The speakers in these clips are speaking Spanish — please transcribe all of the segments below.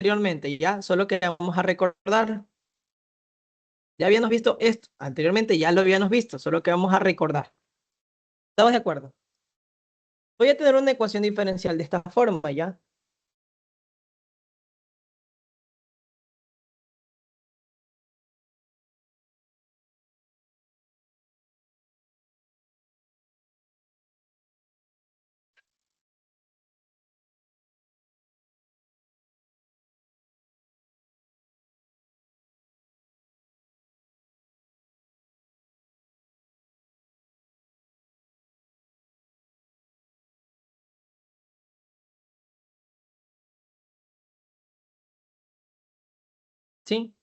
anteriormente, ¿ya? Solo que vamos a recordar. Ya habíamos visto esto. Anteriormente ya lo habíamos visto, solo que vamos a recordar. ¿Estamos de acuerdo? Voy a tener una ecuación diferencial de esta forma, ¿ya? ¿Sí?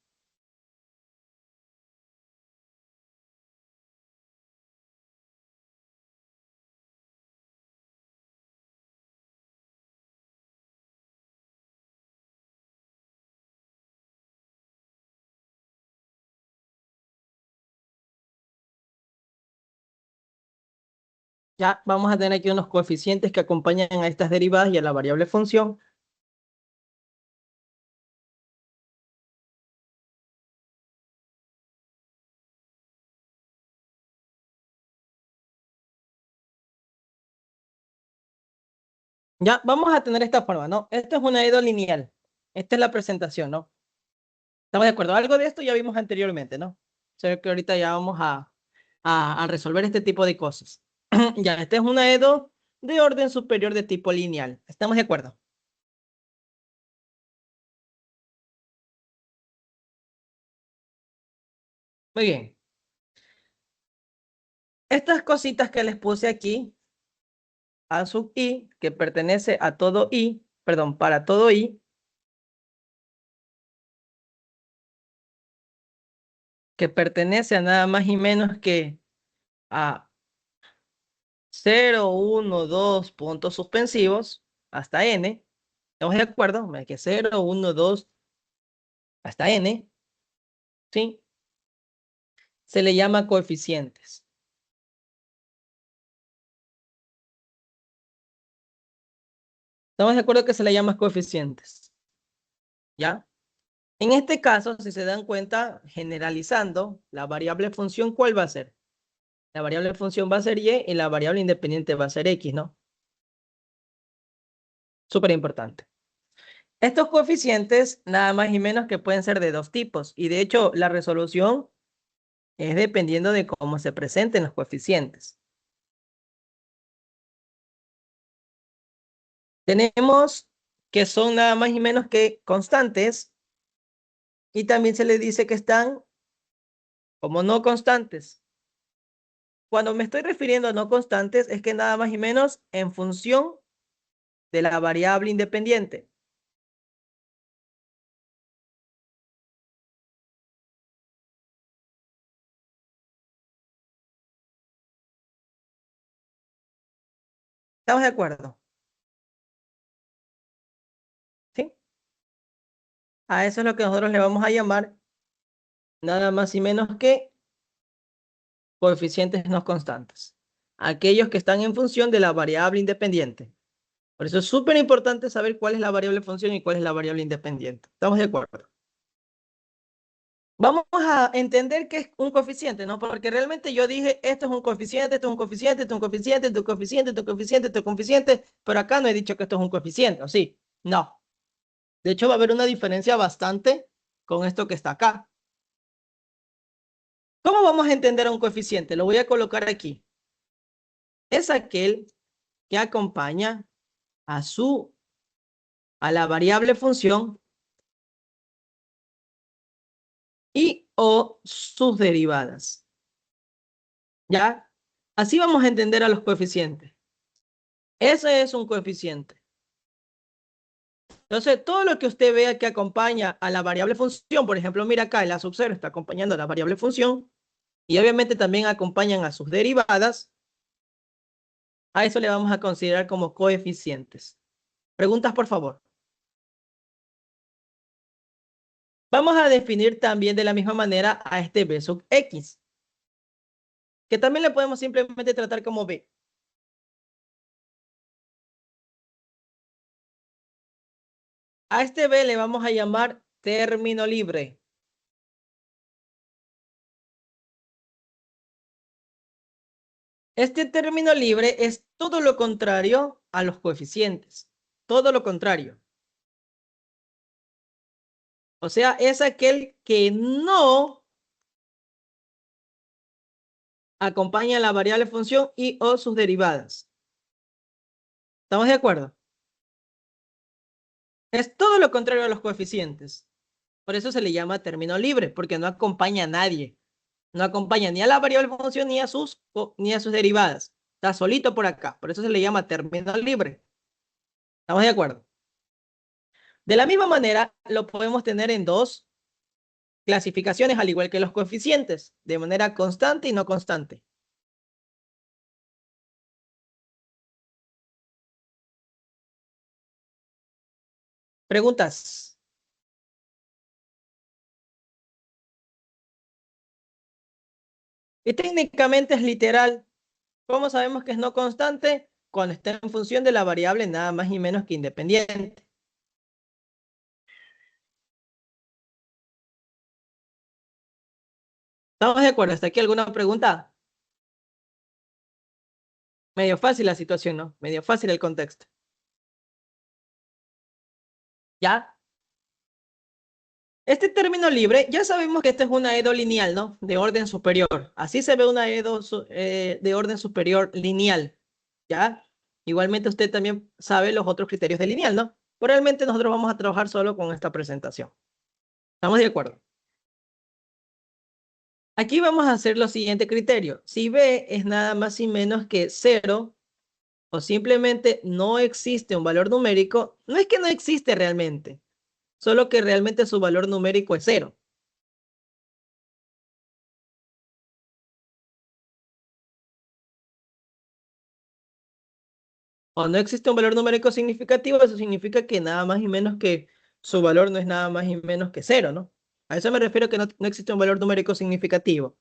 Ya vamos a tener aquí unos coeficientes que acompañan a estas derivadas y a la variable función. Ya vamos a tener esta forma, ¿no? Esto es una EDO lineal. Esta es la presentación, ¿no? ¿Estamos de acuerdo? Algo de esto ya vimos anteriormente, ¿no? Sé que ahorita ya vamos a resolver este tipo de cosas. Ya, esta es una EDO de orden superior de tipo lineal. ¿Estamos de acuerdo? Muy bien. Estas cositas que les puse aquí, A sub I, que pertenece a todo I, perdón, para todo I, que pertenece a nada más y menos que a 0, 1, 2 puntos suspensivos hasta N. ¿Estamos de acuerdo? Que 0, 1, 2 hasta N, ¿sí? Se le llama coeficientes. ¿Estamos de acuerdo que se le llama coeficientes? ¿Ya? En este caso, si se dan cuenta, generalizando, la variable función, ¿cuál va a ser? La variable función va a ser Y y la variable independiente va a ser X, ¿no? Súper importante. Estos coeficientes, nada más y menos que pueden ser de dos tipos. Y de hecho, la resolución es dependiendo de cómo se presenten los coeficientes. Tenemos que son nada más y menos que constantes. Y también se les dice que están como no constantes. Cuando me estoy refiriendo a no constantes, es que nada más y menos en función de la variable independiente. ¿Estamos de acuerdo? ¿Sí? A eso es lo que nosotros le vamos a llamar nada más y menos que coeficientes no constantes. Aquellos que están en función de la variable independiente. Por eso es súper importante saber cuál es la variable función y cuál es la variable independiente. ¿Estamos de acuerdo? Vamos a entender qué es un coeficiente, ¿no? Porque realmente yo dije, esto es un coeficiente, esto es un coeficiente, esto es un coeficiente, esto es un coeficiente, esto es un coeficiente, esto es un coeficiente, pero acá no he dicho que esto es un coeficiente, ¿o sí? No. De hecho, va a haber una diferencia bastante con esto que está acá. ¿Cómo vamos a entender a un coeficiente? Lo voy a colocar aquí. Es aquel que acompaña a la variable función y o sus derivadas. ¿Ya? Así vamos a entender a los coeficientes. Ese es un coeficiente. Entonces, todo lo que usted vea que acompaña a la variable función, por ejemplo, mira acá, el A sub 0 está acompañando a la variable función y obviamente también acompañan a sus derivadas. A eso le vamos a considerar como coeficientes. Preguntas, por favor. Vamos a definir también de la misma manera a este B sub X, que también le podemos simplemente tratar como B. A este B le vamos a llamar término libre. Este término libre es todo lo contrario a los coeficientes. Todo lo contrario. O sea, es aquel que no acompaña a la variable función y o sus derivadas. ¿Estamos de acuerdo? Es todo lo contrario a los coeficientes. Por eso se le llama término libre, porque no acompaña a nadie. No acompaña ni a la variable función ni a sus derivadas. Está solito por acá. Por eso se le llama término libre. ¿Estamos de acuerdo? De la misma manera, lo podemos tener en dos clasificaciones, al igual que los coeficientes, de manera constante y no constante. Preguntas. Y técnicamente es literal. ¿Cómo sabemos que es no constante? Cuando está en función de la variable nada más y menos que independiente. ¿Estamos de acuerdo? ¿Hasta aquí alguna pregunta? Medio fácil la situación, ¿no? Medio fácil el contexto. ¿Ya? Este término libre, ya sabemos que esta es una EDO lineal, ¿no? De orden superior. Así se ve una EDO de orden superior lineal, ¿ya? Igualmente usted también sabe los otros criterios de lineal, ¿no? Pero realmente nosotros vamos a trabajar solo con esta presentación. ¿Estamos de acuerdo? Aquí vamos a hacer lo siguiente criterio. Si B es nada más y menos que cero, o simplemente no existe un valor numérico, no es que no existe realmente, solo que realmente su valor numérico es cero. O no existe un valor numérico significativo, eso significa que nada más y menos que su valor no es nada más y menos que cero, ¿no? A eso me refiero que no existe un valor numérico significativo.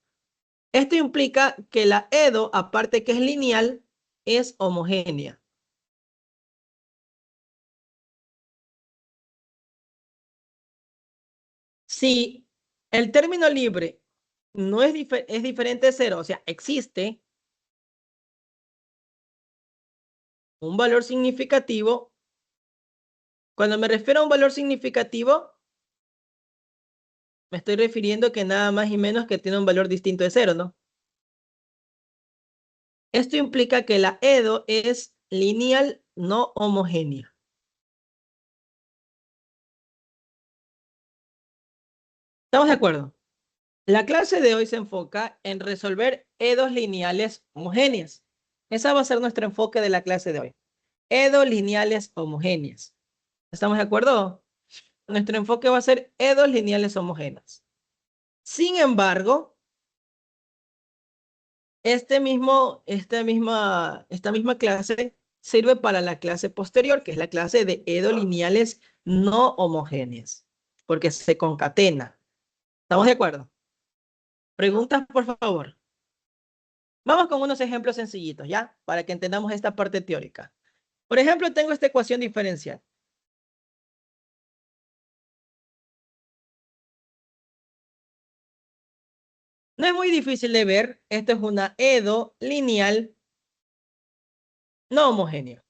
Esto implica que la EDO, aparte que es lineal, es homogénea. Si el término libre no es diferente de cero, o sea, existe un valor significativo, cuando me refiero a un valor significativo, me estoy refiriendo que nada más y menos que tiene un valor distinto de cero, ¿no? Esto implica que la EDO es lineal no homogénea. ¿Estamos de acuerdo? La clase de hoy se enfoca en resolver EDOs lineales homogéneas. Esa va a ser nuestro enfoque de la clase de hoy. EDOs lineales homogéneas. ¿Estamos de acuerdo? Nuestro enfoque va a ser EDOs lineales homogéneas. Sin embargo, esta misma clase sirve para la clase posterior, que es la clase de EDO lineales no homogéneas, porque se concatena. ¿Estamos de acuerdo? Preguntas, por favor. Vamos con unos ejemplos sencillitos, ¿ya? Para que entendamos esta parte teórica. Por ejemplo, tengo esta ecuación diferencial. No es muy difícil de ver. Esto es una EDO lineal no homogénea.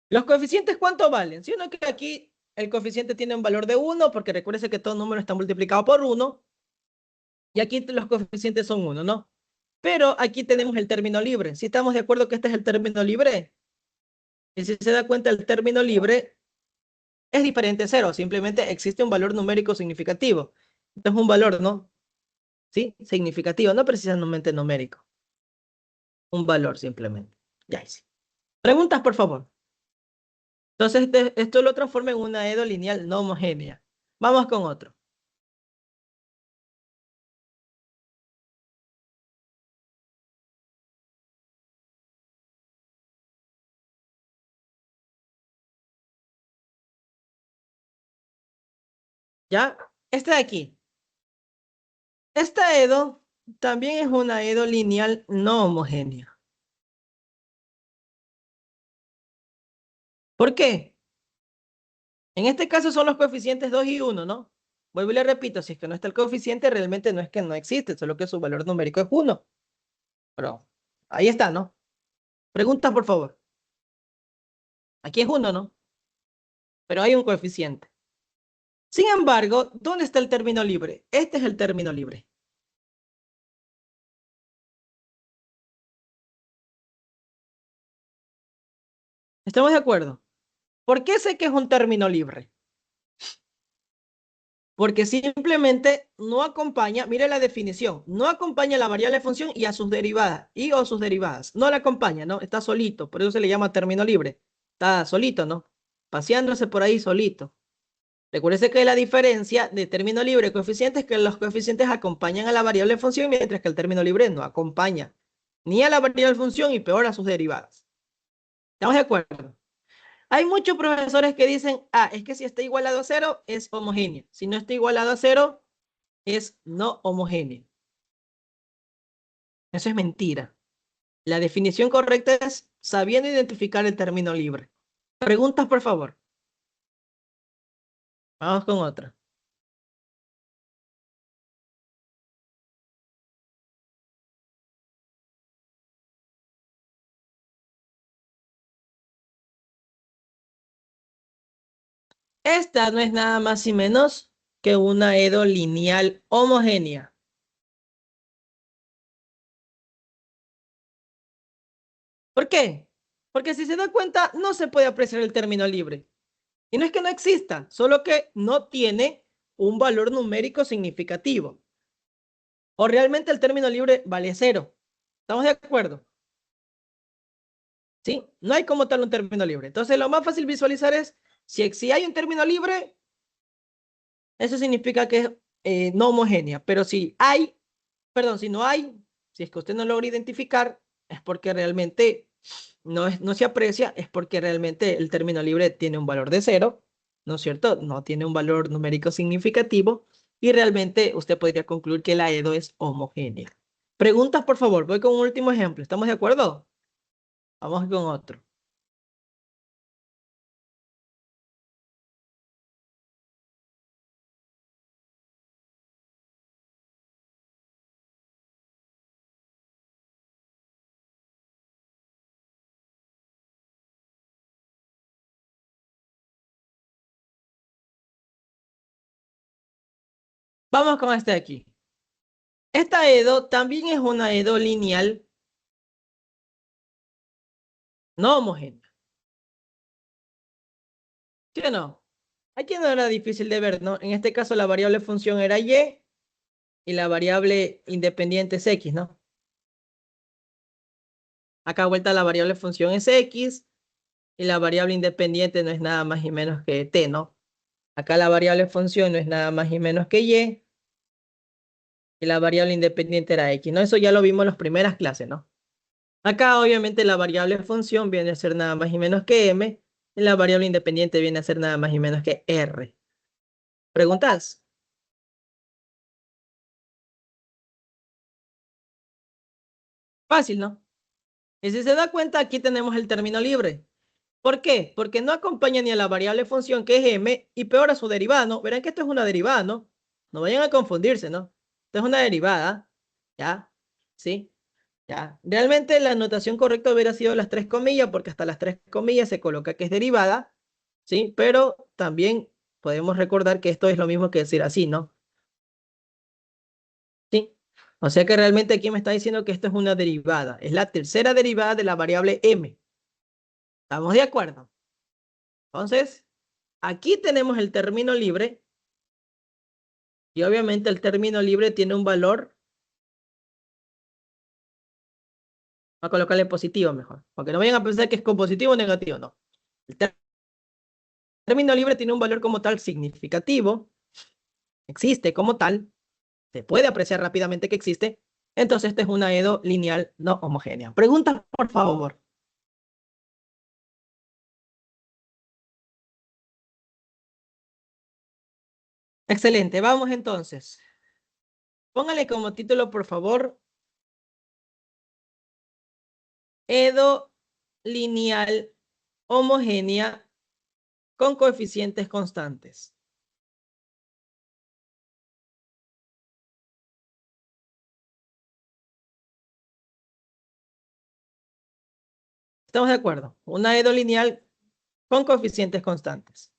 ¿Los coeficientes cuánto valen? Si uno que aquí el coeficiente tiene un valor de 1, porque recuerde que todo número está multiplicado por 1, y aquí los coeficientes son 1, ¿no? Pero aquí tenemos el término libre. Si estamos de acuerdo que este es el término libre, y si se da cuenta el término libre es diferente a 0, simplemente existe un valor numérico significativo. Esto es un valor, ¿no? ¿Sí? Significativo, no precisamente numérico. Un valor simplemente. Ya hice. Preguntas, por favor. Entonces, esto lo transforma en una EDO lineal no homogénea. Vamos con otro. ¿Ya? Este de aquí. Esta EDO también es una EDO lineal no homogénea. ¿Por qué? En este caso son los coeficientes 2 y 1, ¿no? Vuelvo y le repito, si es que no está el coeficiente, realmente no es que no existe, solo que su valor numérico es 1. Pero ahí está, ¿no? Preguntas, por favor. Aquí es 1, ¿no? Pero hay un coeficiente. Sin embargo, ¿dónde está el término libre? Este es el término libre. ¿Estamos de acuerdo? ¿Por qué sé que es un término libre? Porque simplemente no acompaña, mire la definición, no acompaña a la variable de función y a sus derivadas, y o sus derivadas. No la acompaña, ¿no? Está solito, por eso se le llama término libre. Está solito, ¿no? Paseándose por ahí solito. Recuerde que la diferencia de término libre y coeficiente es que los coeficientes acompañan a la variable de función, mientras que el término libre no acompaña ni a la variable de función y peor a sus derivadas. ¿Estamos de acuerdo? Hay muchos profesores que dicen, es que si está igualado a cero es homogéneo. Si no está igualado a cero es no homogéneo. Eso es mentira. La definición correcta es sabiendo identificar el término libre. Preguntas, por favor. Vamos con otra. Esta no es nada más y menos que una edo lineal homogénea. ¿Por qué? Porque si se da cuenta, no se puede apreciar el término libre. Y no es que no exista, solo que no tiene un valor numérico significativo. O realmente el término libre vale cero. ¿Estamos de acuerdo? ¿Sí? No hay como tal un término libre. Entonces, lo más fácil visualizar es, si hay un término libre, eso significa que es no homogénea. Pero si hay, perdón, si no hay, si es que usted no logra identificar, es porque realmente no se aprecia, es porque realmente el término libre tiene un valor de cero, ¿no es cierto? No tiene un valor numérico significativo y realmente usted podría concluir que la EDO es homogénea. Preguntas, por favor. Voy con un último ejemplo. ¿Estamos de acuerdo? Vamos con otro. Vamos con este de aquí. Esta EDO también es una EDO lineal no homogénea. ¿Sí o no? Aquí no era difícil de ver, ¿no? En este caso la variable función era y la variable independiente es x, ¿no? Acá vuelta la variable función es x y la variable independiente no es nada más y menos que t, ¿no? Acá la variable función no es nada más y menos que y la variable independiente era x, ¿no? Eso ya lo vimos en las primeras clases, ¿no? Acá obviamente la variable función viene a ser nada más y menos que m y la variable independiente viene a ser nada más y menos que r. ¿Preguntas? Fácil, ¿no? Y si se da cuenta, aquí tenemos el término libre. ¿Por qué? Porque no acompaña ni a la variable función que es m y peor a su derivada, ¿no? Verán que esto es una derivada, ¿no? No vayan a confundirse, ¿no? Esto es una derivada, ¿ya? ¿Sí? ¿Ya? Realmente la notación correcta hubiera sido las tres comillas, porque hasta las tres comillas se coloca que es derivada, ¿sí? Pero también podemos recordar que esto es lo mismo que decir así, ¿no? ¿Sí? O sea que realmente aquí me está diciendo que esto es una derivada. Es la tercera derivada de la variable m. ¿Estamos de acuerdo? Entonces, aquí tenemos el término libre y obviamente el término libre tiene un valor, voy a colocarle positivo mejor, porque no vayan a pensar que es con positivo o negativo, no. El término libre tiene un valor como tal significativo, existe como tal, se puede apreciar rápidamente que existe, entonces esta es una EDO lineal no homogénea. Preguntas, por favor. Excelente, vamos entonces. Póngale como título, por favor, EDO lineal homogénea con coeficientes constantes. ¿Estamos de acuerdo? Una EDO lineal con coeficientes constantes.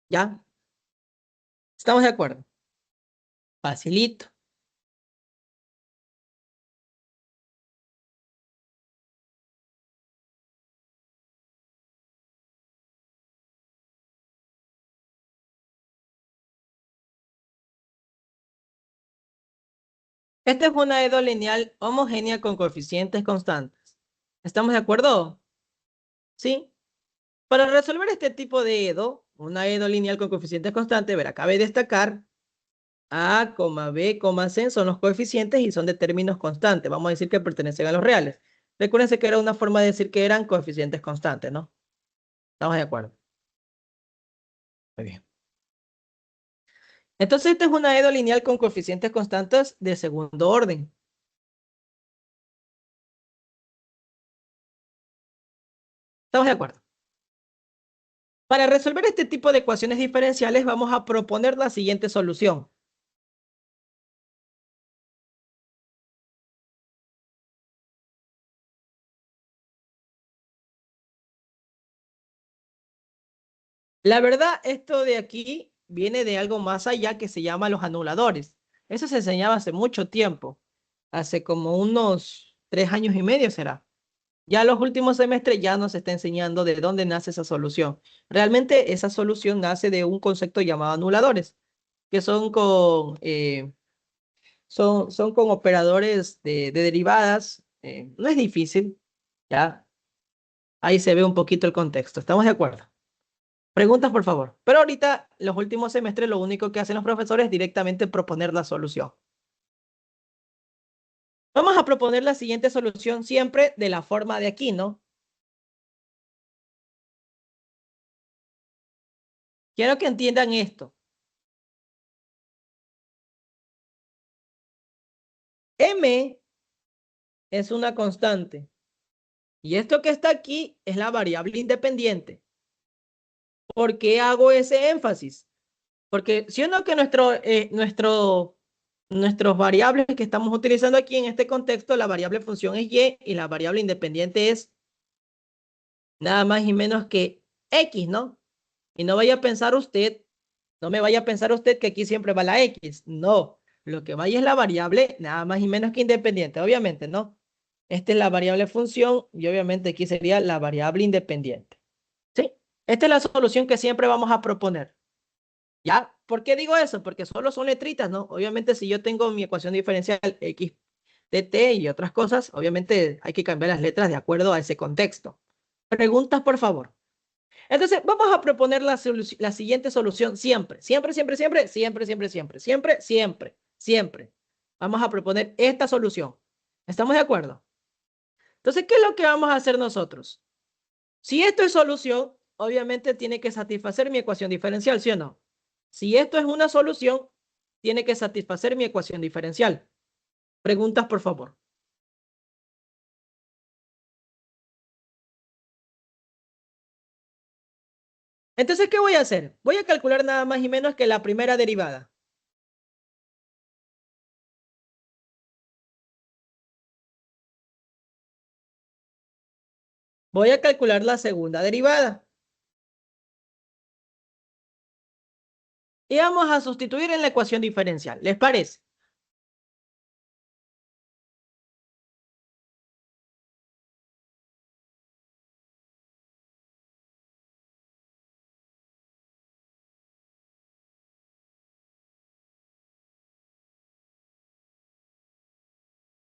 ¿Ya? ¿Estamos de acuerdo? Facilito. Esta es una EDO lineal homogénea con coeficientes constantes. ¿Estamos de acuerdo? ¿Sí? Para resolver este tipo de EDO, una EDO lineal con coeficientes constantes, verá, cabe destacar A, B, C son los coeficientes y son de términos constantes. Vamos a decir que pertenecen a los reales. Recuérdense que era una forma de decir que eran coeficientes constantes, ¿no? ¿Estamos de acuerdo? Muy bien. Entonces, esta es una EDO lineal con coeficientes constantes de segundo orden. ¿Estamos de acuerdo? Para resolver este tipo de ecuaciones diferenciales, vamos a proponer la siguiente solución. La verdad, esto de aquí viene de algo más allá que se llama los anuladores. Eso se enseñaba hace mucho tiempo, hace como unos 3 años y medio será. Ya los últimos semestres ya nos está enseñando de dónde nace esa solución. Realmente esa solución nace de un concepto llamado anuladores, que son con operadores de derivadas. No es difícil, ya. Ahí se ve un poquito el contexto. ¿Estamos de acuerdo? Preguntas, por favor. Pero ahorita, los últimos semestres, lo único que hacen los profesores es directamente proponer la solución. Vamos a proponer la siguiente solución siempre de la forma de aquí, ¿no? Quiero que entiendan esto. M es una constante. Y esto que está aquí es la variable independiente. ¿Por qué hago ese énfasis? Porque si uno que nuestros variables que estamos utilizando aquí en este contexto, la variable función es y la variable independiente es nada más y menos que X, ¿no? Y no vaya a pensar usted, no me vaya a pensar usted que aquí siempre va la X. No, lo que vaya es la variable nada más y menos que independiente, obviamente, ¿no? Esta es la variable función y obviamente aquí sería la variable independiente. ¿Sí? Esta es la solución que siempre vamos a proponer. ¿Ya? ¿Por qué digo eso? Porque solo son letritas, ¿no? Obviamente si yo tengo mi ecuación diferencial X de t y otras cosas, obviamente hay que cambiar las letras de acuerdo a ese contexto. Preguntas, por favor. Entonces, vamos a proponer la siguiente solución siempre. Siempre, siempre, siempre, siempre, siempre, siempre, siempre, siempre, siempre. Vamos a proponer esta solución. ¿Estamos de acuerdo? Entonces, ¿qué es lo que vamos a hacer nosotros? Si esto es solución, obviamente tiene que satisfacer mi ecuación diferencial, ¿sí o no? Si esto es una solución, tiene que satisfacer mi ecuación diferencial. Preguntas, por favor. Entonces, ¿qué voy a hacer? Voy a calcular nada más y menos que la primera derivada. Voy a calcular la segunda derivada. Y vamos a sustituir en la ecuación diferencial. ¿Les parece?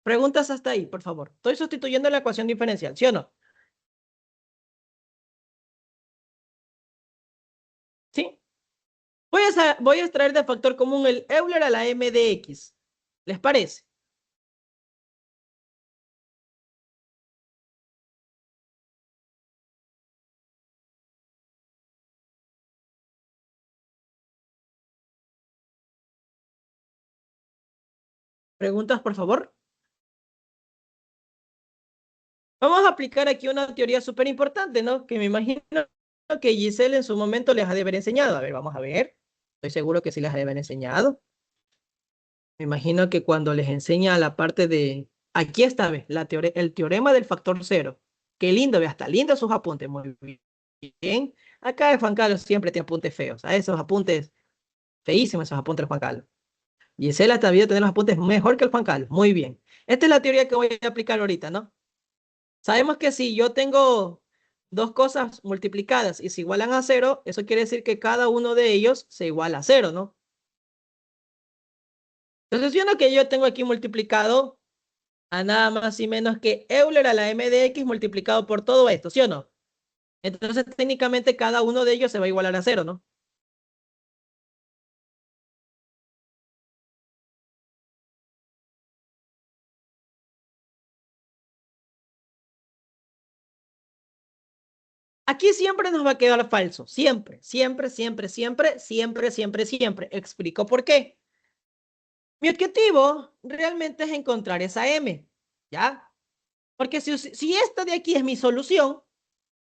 Preguntas hasta ahí, por favor. Estoy sustituyendo la ecuación diferencial, ¿sí o no? ¿Sí? Voy a extraer de factor común el Euler a la m de x. ¿Les parece? Preguntas, por favor. Vamos a aplicar aquí una teoría súper importante, ¿no? Que me imagino que Giselle en su momento les ha de haber enseñado. A ver, vamos a ver. Estoy seguro que sí les ha de haber enseñado. Me imagino que cuando les enseña la parte de... Aquí está, ¿ves? El teorema del factor cero. Qué lindo, ve, hasta lindo sus apuntes. Muy bien. Acá el Juan Carlos siempre tiene apuntes feos. A esos apuntes, feísimos esos apuntes del Juan Carlos. Gisela está bien tener los apuntes mejor que el Juan Carlos. Muy bien. Esta es la teoría que voy a aplicar ahorita, ¿no? Sabemos que si yo tengo dos cosas multiplicadas y se igualan a cero, eso quiere decir que cada uno de ellos se iguala a cero, ¿no? Entonces, viendo que yo tengo aquí multiplicado a nada más y menos que Euler a la m de x multiplicado por todo esto, ¿sí o no? Entonces, técnicamente cada uno de ellos se va a igualar a cero, ¿no? Aquí siempre nos va a quedar falso. Siempre, siempre, siempre, siempre, siempre, siempre, siempre. Explico por qué. Mi objetivo realmente es encontrar esa m, ¿ya? Porque si esta de aquí es mi solución,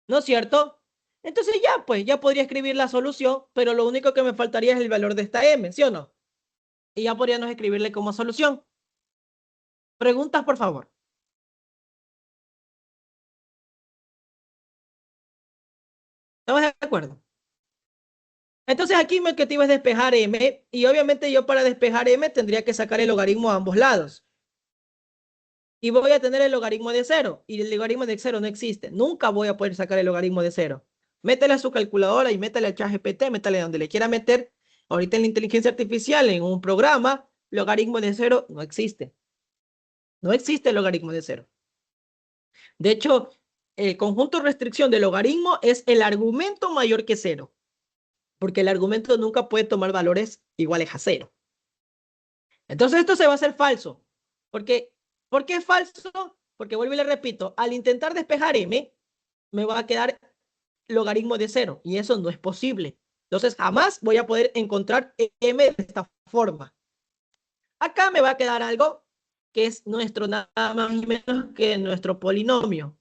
¿no es cierto? Entonces ya, pues, ya podría escribir la solución, pero lo único que me faltaría es el valor de esta m, ¿sí o no? Y ya podríamos escribirle como solución. Preguntas, por favor. ¿Estamos de acuerdo? Entonces aquí mi objetivo es despejar m, y obviamente yo para despejar m tendría que sacar el logaritmo a ambos lados. Y voy a tener el logaritmo de cero, y el logaritmo de cero no existe. Nunca voy a poder sacar el logaritmo de cero. Métele a su calculadora y métele al ChatGPT, métele donde le quiera meter. Ahorita en la inteligencia artificial, en un programa, logaritmo de cero no existe. No existe el logaritmo de cero. De hecho, el conjunto de restricción del logaritmo es el argumento mayor que cero, porque el argumento nunca puede tomar valores iguales a cero. Entonces esto se va a hacer falso. Porque, ¿por qué es falso? Porque vuelvo y le repito, al intentar despejar m, me va a quedar logaritmo de cero, y eso no es posible. Entonces jamás voy a poder encontrar m de esta forma. Acá me va a quedar algo que es nuestro nada más y menos que nuestro polinomio.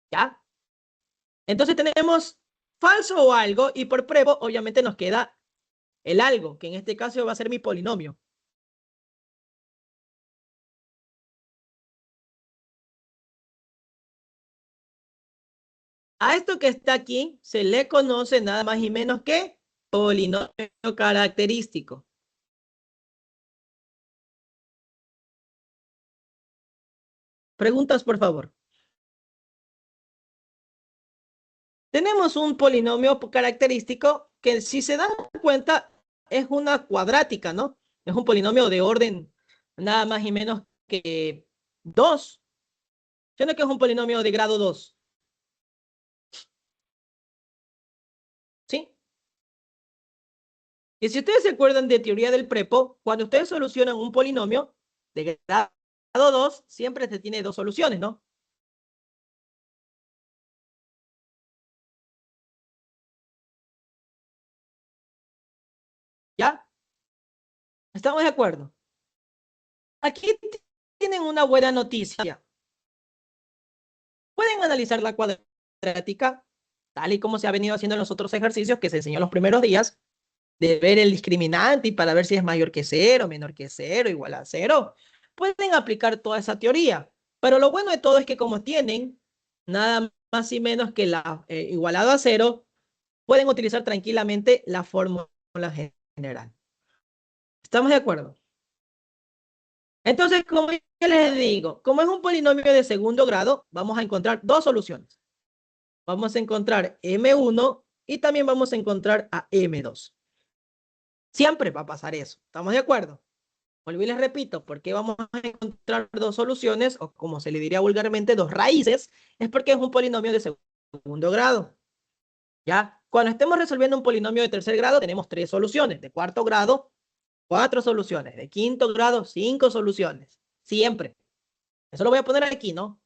¿Ya? Entonces tenemos falso o algo, y por prueba obviamente nos queda el algo, que en este caso va a ser mi polinomio. A esto que está aquí se le conoce nada más y menos que polinomio característico. Preguntas, por favor. Tenemos un polinomio característico que, si se dan cuenta, es una cuadrática, ¿no? Es un polinomio de orden nada más y menos que 2. Yo no que es un polinomio de grado 2, ¿sí? Y si ustedes se acuerdan de teoría del prepo, cuando ustedes solucionan un polinomio de grado 2, siempre se tiene dos soluciones, ¿no? ¿Ya? ¿Estamos de acuerdo? Aquí tienen una buena noticia. Pueden analizar la cuadrática, tal y como se ha venido haciendo en los otros ejercicios que se enseñó los primeros días, de ver el discriminante y para ver si es mayor que cero, menor que cero, igual a cero. Pueden aplicar toda esa teoría. Pero lo bueno de todo es que como tienen nada más y menos que la igualado a cero, pueden utilizar tranquilamente la fórmula general. ¿Estamos de acuerdo? Entonces, como yo les digo, como es un polinomio de segundo grado, vamos a encontrar dos soluciones. Vamos a encontrar M1 y también vamos a encontrar a M2. Siempre va a pasar eso. ¿Estamos de acuerdo? Vuelvo y les repito, ¿por qué vamos a encontrar dos soluciones? O como se le diría vulgarmente, dos raíces. Es porque es un polinomio de segundo grado. ¿Ya? Cuando estemos resolviendo un polinomio de tercer grado, tenemos tres soluciones. De cuarto grado, cuatro soluciones. De quinto grado, cinco soluciones. Siempre. Eso lo voy a poner aquí, ¿no?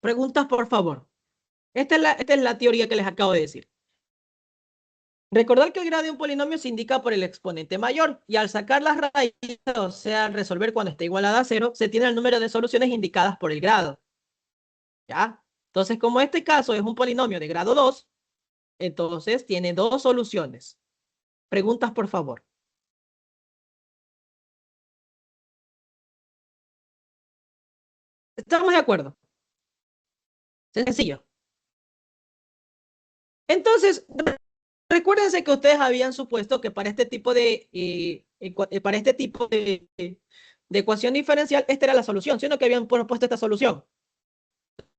Preguntas, por favor. Esta es la teoría que les acabo de decir. Recordar que el grado de un polinomio se indica por el exponente mayor y al sacar las raíces, o sea, al resolver cuando está igualada a cero, se tiene el número de soluciones indicadas por el grado. ¿Ya? Entonces, como este caso es un polinomio de grado 2, entonces tiene dos soluciones. Preguntas, por favor. ¿Estamos de acuerdo? Sencillo. Entonces, recuérdense que ustedes habían supuesto que para este tipo de ecuación diferencial, esta era la solución, sino que habían propuesto esta solución.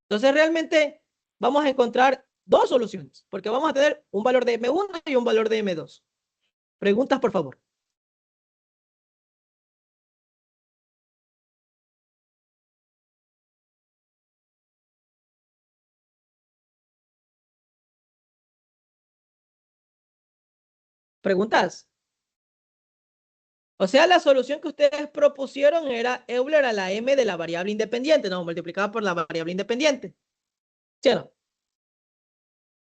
Entonces, realmente vamos a encontrar dos soluciones, porque vamos a tener un valor de M1 y un valor de M2. Preguntas, por favor. Preguntas. O sea, la solución que ustedes propusieron era Euler a la M de la variable independiente, no, multiplicada por la variable independiente. ¿Sí o no?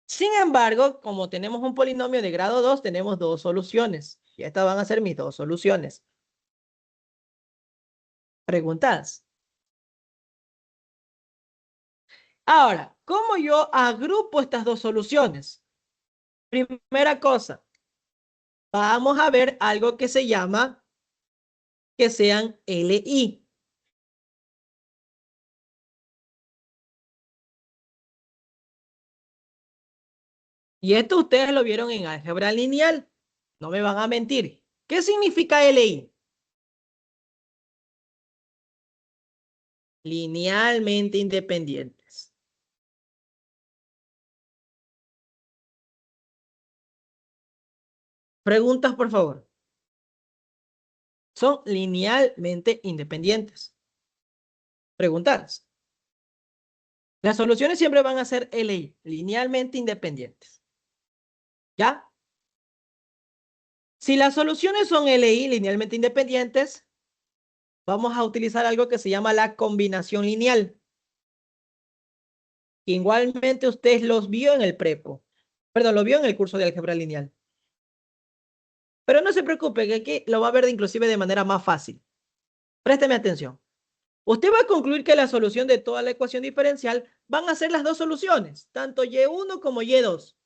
Sin embargo, como tenemos un polinomio de grado 2, tenemos dos soluciones. Y estas van a ser mis dos soluciones. Preguntas. Ahora, ¿cómo yo agrupo estas dos soluciones? Primera cosa, vamos a ver algo que se llama que sean LI. Y esto ustedes lo vieron en álgebra lineal. No me van a mentir. ¿Qué significa LI? Linealmente independientes. Preguntas, por favor. Son linealmente independientes. Preguntas. Las soluciones siempre van a ser LI, linealmente independientes. ¿Ya? Si las soluciones son LI, linealmente independientes, vamos a utilizar algo que se llama la combinación lineal. Igualmente usted los vio en el prepo. Perdón, lo vio en el curso de álgebra lineal. Pero no se preocupe, que aquí lo va a ver inclusive de manera más fácil. Présteme atención. Usted va a concluir que la solución de toda la ecuación diferencial van a ser las dos soluciones, tanto Y1 como Y2,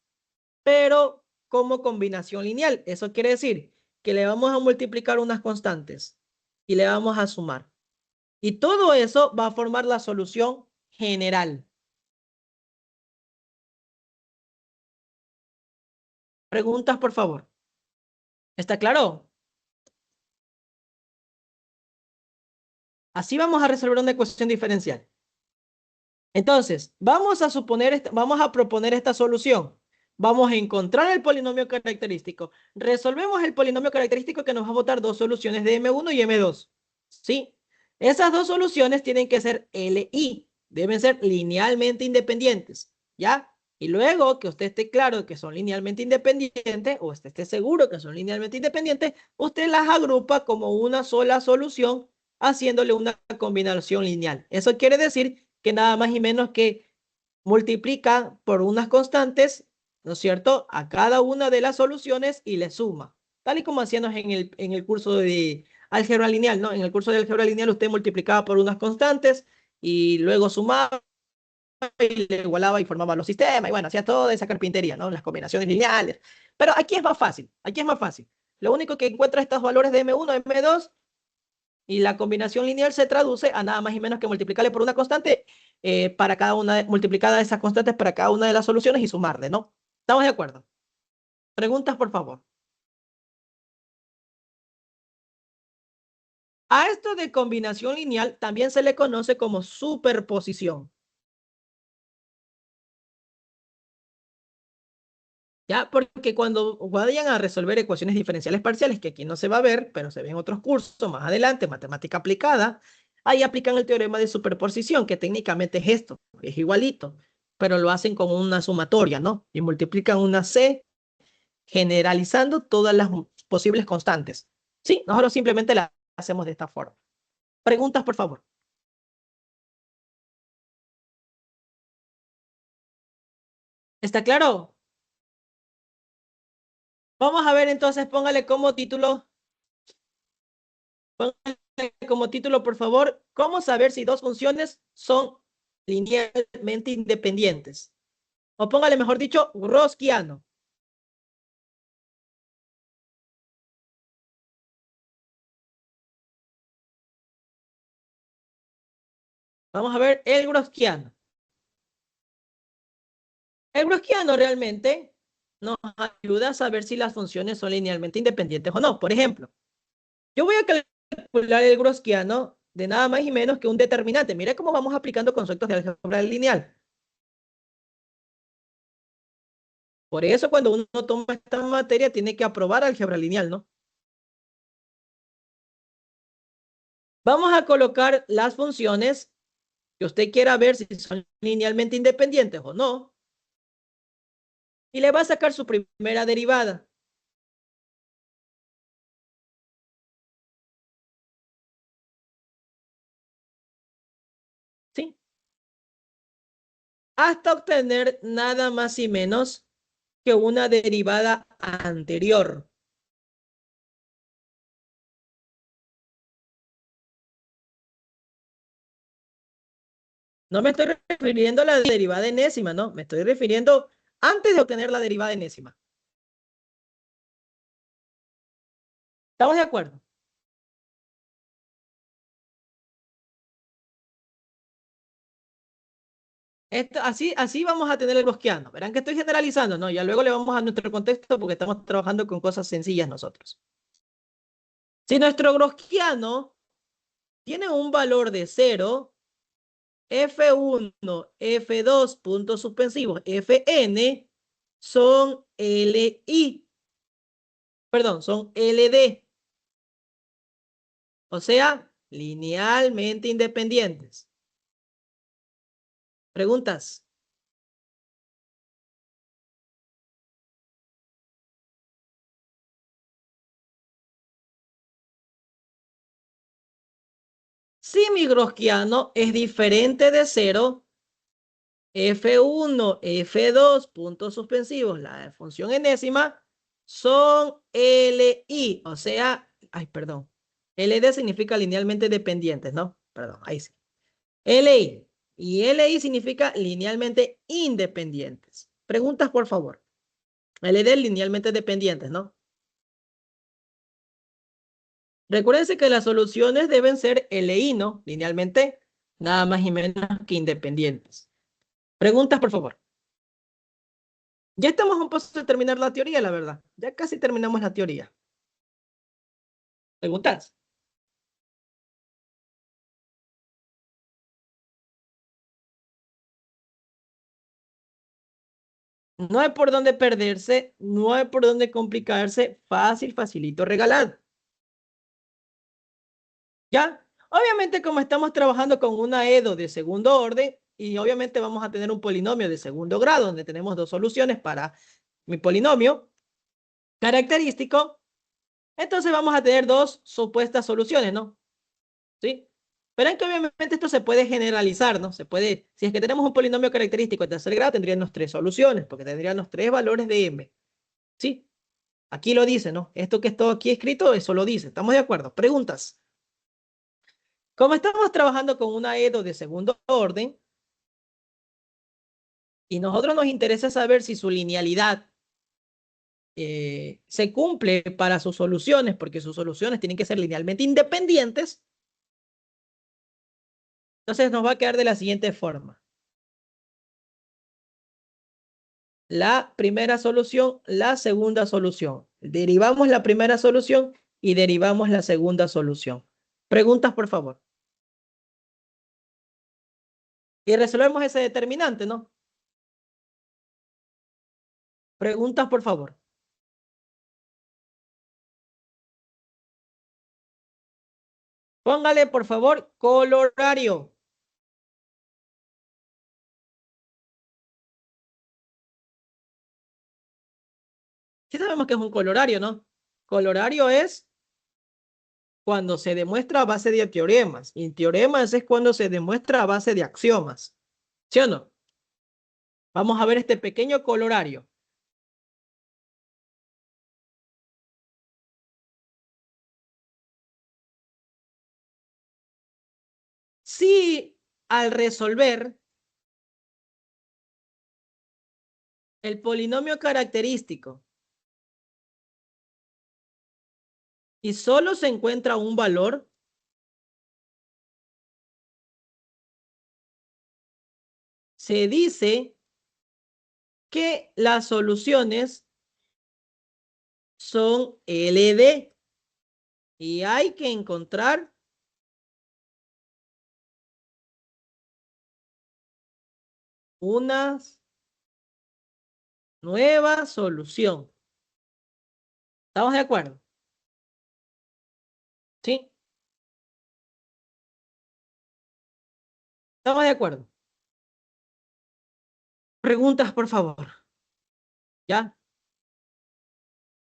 pero como combinación lineal. Eso quiere decir que le vamos a multiplicar unas constantes y le vamos a sumar. Y todo eso va a formar la solución general. Preguntas, por favor. ¿Está claro? Así vamos a resolver una ecuación diferencial. Entonces, vamos a proponer esta solución. Vamos a encontrar el polinomio característico. Resolvemos el polinomio característico que nos va a botar dos soluciones de M1 y M2. ¿Sí? Esas dos soluciones tienen que ser LI. Deben ser linealmente independientes. ¿Ya? Y luego que usted esté claro que son linealmente independientes, o usted esté seguro que son linealmente independientes, usted las agrupa como una sola solución, haciéndole una combinación lineal. Eso quiere decir que nada más y menos que multiplica por unas constantes, ¿no es cierto?, a cada una de las soluciones y le suma. Tal y como hacíamos en el curso de álgebra lineal, ¿no? En el curso de álgebra lineal usted multiplicaba por unas constantes y luego sumaba y le igualaba y formaba los sistemas, y bueno, hacía toda esa carpintería, ¿no? Las combinaciones lineales. Pero aquí es más fácil, aquí es más fácil. Lo único que encuentra estos valores de M1, M2, y la combinación lineal se traduce a nada más y menos que multiplicarle por una constante para cada una, multiplicada esas constantes para cada una de las soluciones y sumarle, ¿no? ¿Estamos de acuerdo? Preguntas, por favor. A esto de combinación lineal también se le conoce como superposición. ¿Ya? Porque cuando vayan a resolver ecuaciones diferenciales parciales, que aquí no se va a ver, pero se ve en otros cursos más adelante, matemática aplicada, ahí aplican el teorema de superposición, que técnicamente es esto, es igualito, pero lo hacen con una sumatoria, ¿no? Y multiplican una C generalizando todas las posibles constantes. Sí, nosotros simplemente la hacemos de esta forma. Preguntas, por favor. ¿Está claro? Vamos a ver entonces, póngale como título, por favor, ¿cómo saber si dos funciones son linealmente independientes? O póngale, mejor dicho, Gaussiano. Vamos a ver el Gaussiano. El Gaussiano realmente nos ayuda a saber si las funciones son linealmente independientes o no. Por ejemplo, yo voy a calcular el Gaussiano de nada más y menos que un determinante. Mira cómo vamos aplicando conceptos de álgebra lineal. Por eso cuando uno toma esta materia tiene que aprobar álgebra lineal, ¿no? Vamos a colocar las funciones que usted quiera ver si son linealmente independientes o no. Y le va a sacar su primera derivada. ¿Sí? Hasta obtener nada más y menos que una derivada anterior. No me estoy refiriendo a la derivada enésima, no. Me estoy refiriendo antes de obtener la derivada enésima. ¿Estamos de acuerdo? Así vamos a tener el Gaussiano. Verán que estoy generalizando, ¿no? Ya luego le vamos a nuestro contexto porque estamos trabajando con cosas sencillas nosotros. Si nuestro Gaussiano tiene un valor de 0, F1, F2, puntos suspensivos, Fn, son Li. Perdón, son Ld. O sea, linealmente independientes. ¿Preguntas? Si mi Gaussiano es diferente de 0, F1, F2, puntos suspensivos, la función enésima, son Li, o sea, ay, perdón, LD significa linealmente dependientes, ¿no? Perdón, ahí sí. LI, y LI significa linealmente independientes. Preguntas, por favor. LD linealmente dependientes, ¿no? Recuérdense que las soluciones deben ser LI, ¿no? Linealmente, nada más y menos que independientes. Preguntas, por favor. Ya estamos a un paso de terminar la teoría, la verdad. Ya casi terminamos la teoría. ¿Preguntas? No hay por dónde perderse, no hay por dónde complicarse. Fácil, facilito, regalado. ¿Ya? Obviamente, como estamos trabajando con una EDO de segundo orden, y obviamente vamos a tener un polinomio de segundo grado, donde tenemos dos soluciones para mi polinomio característico, entonces vamos a tener dos supuestas soluciones, ¿no? ¿Sí? Pero es que obviamente esto se puede generalizar, ¿no? Se puede, si es que tenemos un polinomio característico de tercer grado, tendríamos tres soluciones, porque tendríamos tres valores de m. ¿Sí? Aquí lo dice, ¿no? Esto que está aquí escrito, eso lo dice. ¿Estamos de acuerdo? Preguntas. Como estamos trabajando con una EDO de segundo orden, y nosotros nos interesa saber si su linealidad se cumple para sus soluciones, porque sus soluciones tienen que ser linealmente independientes, entonces nos va a quedar de la siguiente forma. La primera solución, la segunda solución. Derivamos la primera solución y derivamos la segunda solución. Preguntas, por favor. Y resolvemos ese determinante, ¿no? Preguntas, por favor. Póngale, por favor, colorario. Sí sabemos que es un colorario, ¿no? Colorario es cuando se demuestra a base de teoremas. Y teoremas es cuando se demuestra a base de axiomas. ¿Sí o no? Vamos a ver este pequeño colorario. Si al resolver el polinomio característico y solo se encuentra un valor, se dice que las soluciones son LD y hay que encontrar una nueva solución. ¿Estamos de acuerdo? ¿Sí? ¿Estamos de acuerdo? Preguntas, por favor. ¿Ya?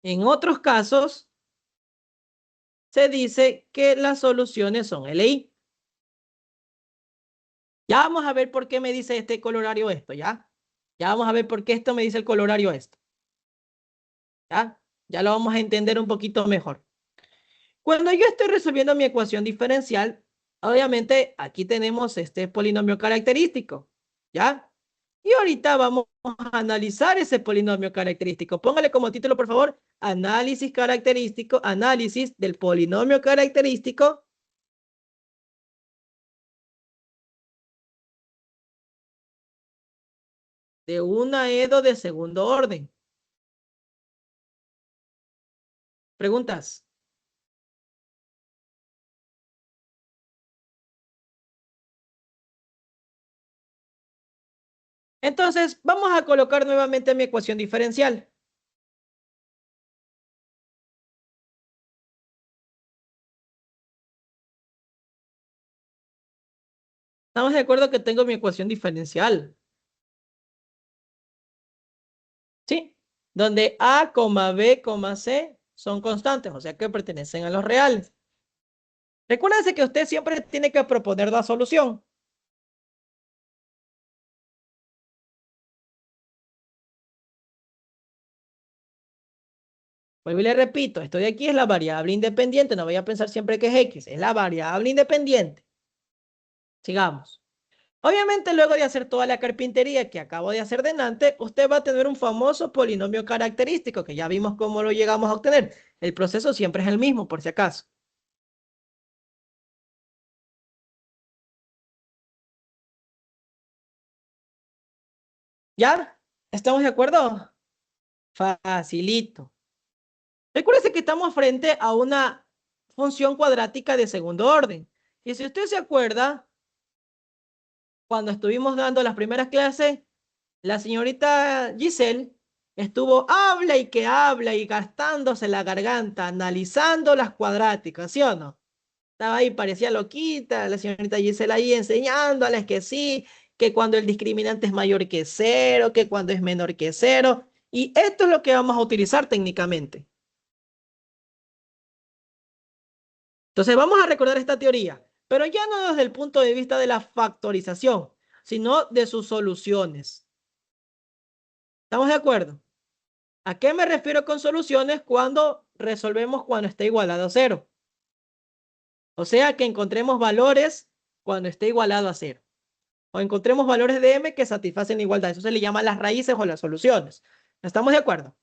En otros casos, se dice que las soluciones son LI. Ya vamos a ver por qué me dice este colorario esto, ¿ya? Ya vamos a ver por qué esto me dice el colorario esto. ¿Ya? Ya lo vamos a entender un poquito mejor. Cuando yo estoy resolviendo mi ecuación diferencial, obviamente aquí tenemos este polinomio característico, ¿ya? Y ahorita vamos a analizar ese polinomio característico. Póngale como título, por favor, análisis característico, análisis del polinomio característico de una EDO de segundo orden. ¿Preguntas? Entonces, vamos a colocar nuevamente mi ecuación diferencial. Estamos de acuerdo que tengo mi ecuación diferencial, ¿sí? Donde A, B, C son constantes, o sea que pertenecen a los reales. Recuérdense que usted siempre tiene que proponer la solución. Vuelvo y le repito, esto de aquí es la variable independiente, no vaya a pensar siempre que es X, es la variable independiente. Sigamos. Obviamente, luego de hacer toda la carpintería que acabo de hacer delante, usted va a tener un famoso polinomio característico, que ya vimos cómo lo llegamos a obtener. El proceso siempre es el mismo, por si acaso. ¿Ya? ¿Estamos de acuerdo? Facilito. Recuerde que estamos frente a una función cuadrática de segundo orden. Y si usted se acuerda, cuando estuvimos dando las primeras clases, la señorita Giselle estuvo habla y gastándose la garganta, analizando las cuadráticas, ¿sí o no? Estaba ahí, parecía loquita, la señorita Giselle ahí enseñándoles que sí, que cuando el discriminante es mayor que cero, que cuando es menor que cero. Y esto es lo que vamos a utilizar técnicamente. Entonces vamos a recordar esta teoría, pero ya no desde el punto de vista de la factorización, sino de sus soluciones. ¿Estamos de acuerdo? ¿A qué me refiero con soluciones cuando resolvemos cuando está igualado a cero? O sea, que encontremos valores cuando esté igualado a cero. O encontremos valores de m que satisfacen la igualdad. Eso se le llama las raíces o las soluciones. ¿Estamos de acuerdo?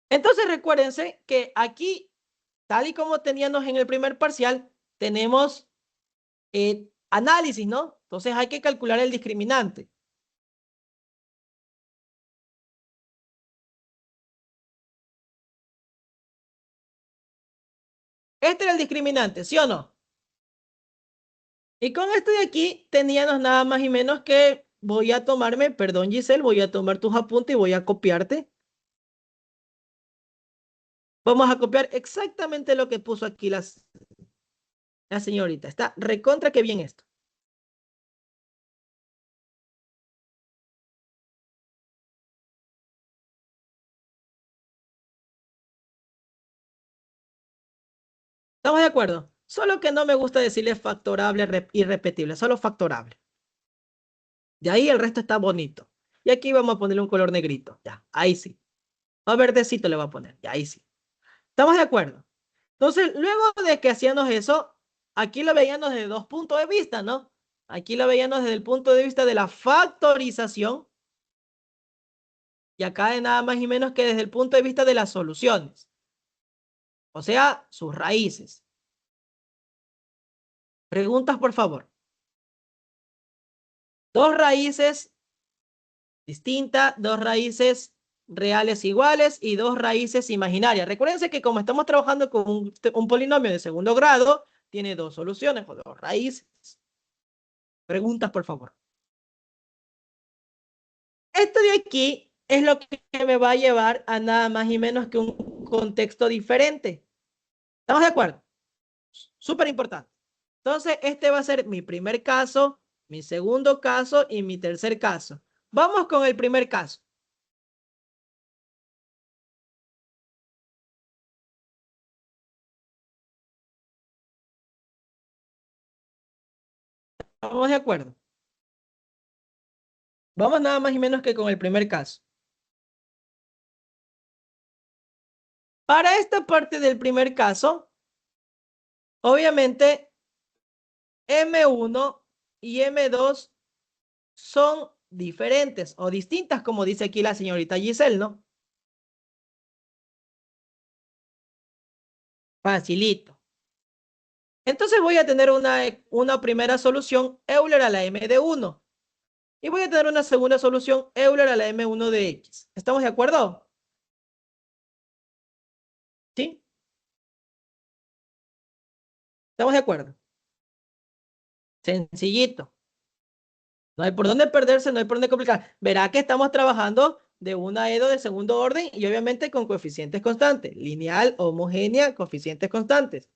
Entonces recuérdense que aquí, tal y como teníamos en el primer parcial, tenemos análisis, ¿no? Entonces hay que calcular el discriminante. Este era el discriminante, ¿sí o no? Y con esto de aquí teníamos nada más y menos que voy a tomarme, perdón Giselle, voy a tomar tus apuntes y voy a copiarte. Vamos a copiar exactamente lo que puso aquí la señorita. Está recontra que bien esto. ¿Estamos de acuerdo? Solo que no me gusta decirle factorable irrepetible, solo factorable. De ahí el resto está bonito. Y aquí vamos a ponerle un color negrito. Ya, ahí sí. O verdecito le voy a poner. Ya, ahí sí. ¿Estamos de acuerdo? Entonces, luego de que hacíamos eso, aquí lo veíamos desde dos puntos de vista, ¿no? Aquí lo veíamos desde el punto de vista de la factorización y acá de nada más y menos que desde el punto de vista de las soluciones, o sea, sus raíces. Preguntas, por favor. Dos raíces distintas, dos raíces reales iguales y dos raíces imaginarias. Recuérdense que como estamos trabajando con un polinomio de segundo grado, tiene dos soluciones o dos raíces. Preguntas, por favor. Esto de aquí es lo que me va a llevar a nada más y menos que un contexto diferente. ¿Estamos de acuerdo? Súper importante. Entonces, este va a ser mi primer caso, mi segundo caso y mi tercer caso. Vamos con el primer caso. ¿Estamos de acuerdo? Vamos nada más y menos que con el primer caso. Para esta parte del primer caso, obviamente M1 y M2 son diferentes o distintas, como dice aquí la señorita Giselle, ¿no? Facilito. Entonces voy a tener una primera solución Euler a la M de 1 y voy a tener una segunda solución Euler a la M1 de X. ¿Estamos de acuerdo? ¿Sí? ¿Estamos de acuerdo? Sencillito. No hay por dónde perderse, no hay por dónde complicar. Verá que estamos trabajando de una EDO de segundo orden y obviamente con coeficientes constantes. Lineal, homogénea, coeficientes constantes.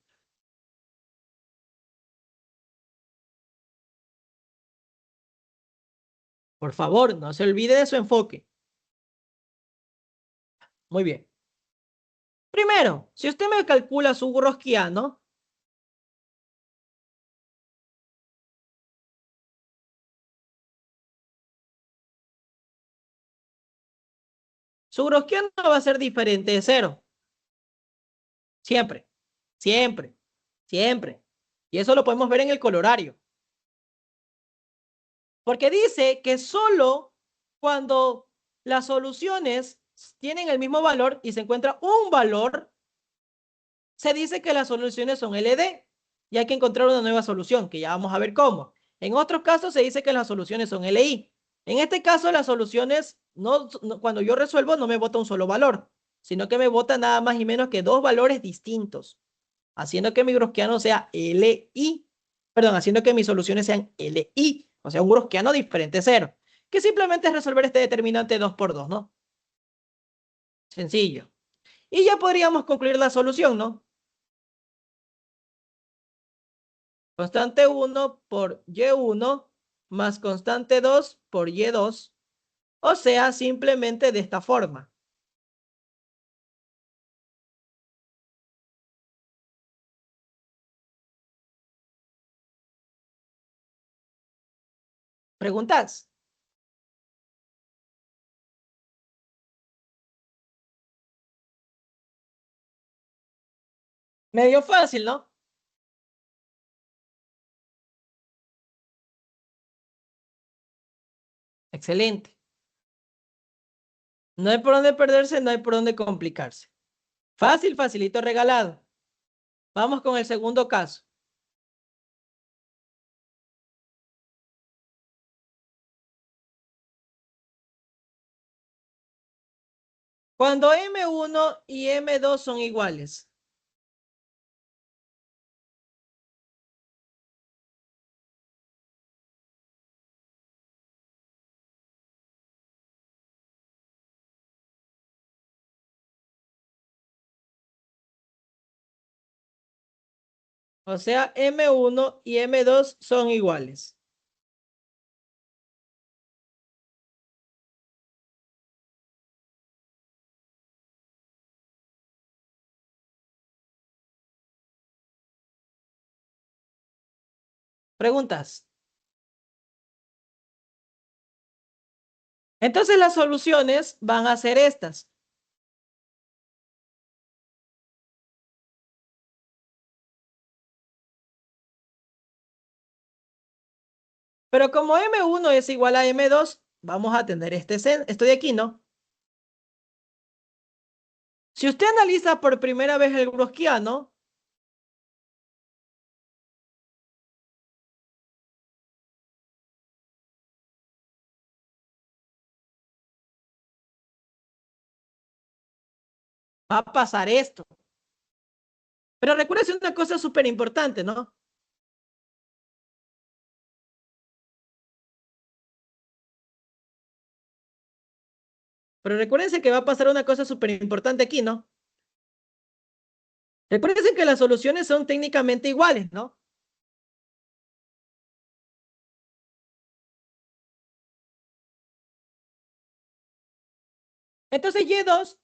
Por favor, no se olvide de su enfoque. Muy bien. Primero, si usted me calcula su Gaussiano va a ser diferente de cero. Siempre, siempre, siempre. Y eso lo podemos ver en el colorario. Porque dice que solo cuando las soluciones tienen el mismo valor y se encuentra un valor, se dice que las soluciones son LD y hay que encontrar una nueva solución, que ya vamos a ver cómo. En otros casos se dice que las soluciones son LI. En este caso, las soluciones, cuando yo resuelvo, no me bota un solo valor, sino que me bota nada más y menos que dos valores distintos, haciendo que mi Gaussiano sea LI, perdón, haciendo que mis soluciones sean LI, o sea, un Gaussiano diferente cero, que simplemente es resolver este determinante 2 por 2, ¿no? Sencillo. Y ya podríamos concluir la solución, ¿no? Constante 1 por Y1 más constante 2 por Y2, o sea, simplemente de esta forma. ¿Preguntas? Medio fácil, ¿no? Excelente. No hay por dónde perderse, no hay por dónde complicarse. Fácil, facilito regalado. Vamos con el segundo caso. Cuando M1 y M2 son iguales, o sea, M1 y M2 son iguales. ¿Preguntas? Entonces las soluciones van a ser estas. Pero como M1 es igual a M2, vamos a tener esto de aquí, ¿no? Si usted analiza por primera vez el Gaussiano, va a pasar esto. Pero recuérdense una cosa súper importante, ¿no? Pero recuérdense que va a pasar una cosa súper importante aquí, ¿no? Recuérdense que las soluciones son técnicamente iguales, ¿no? Entonces Y2,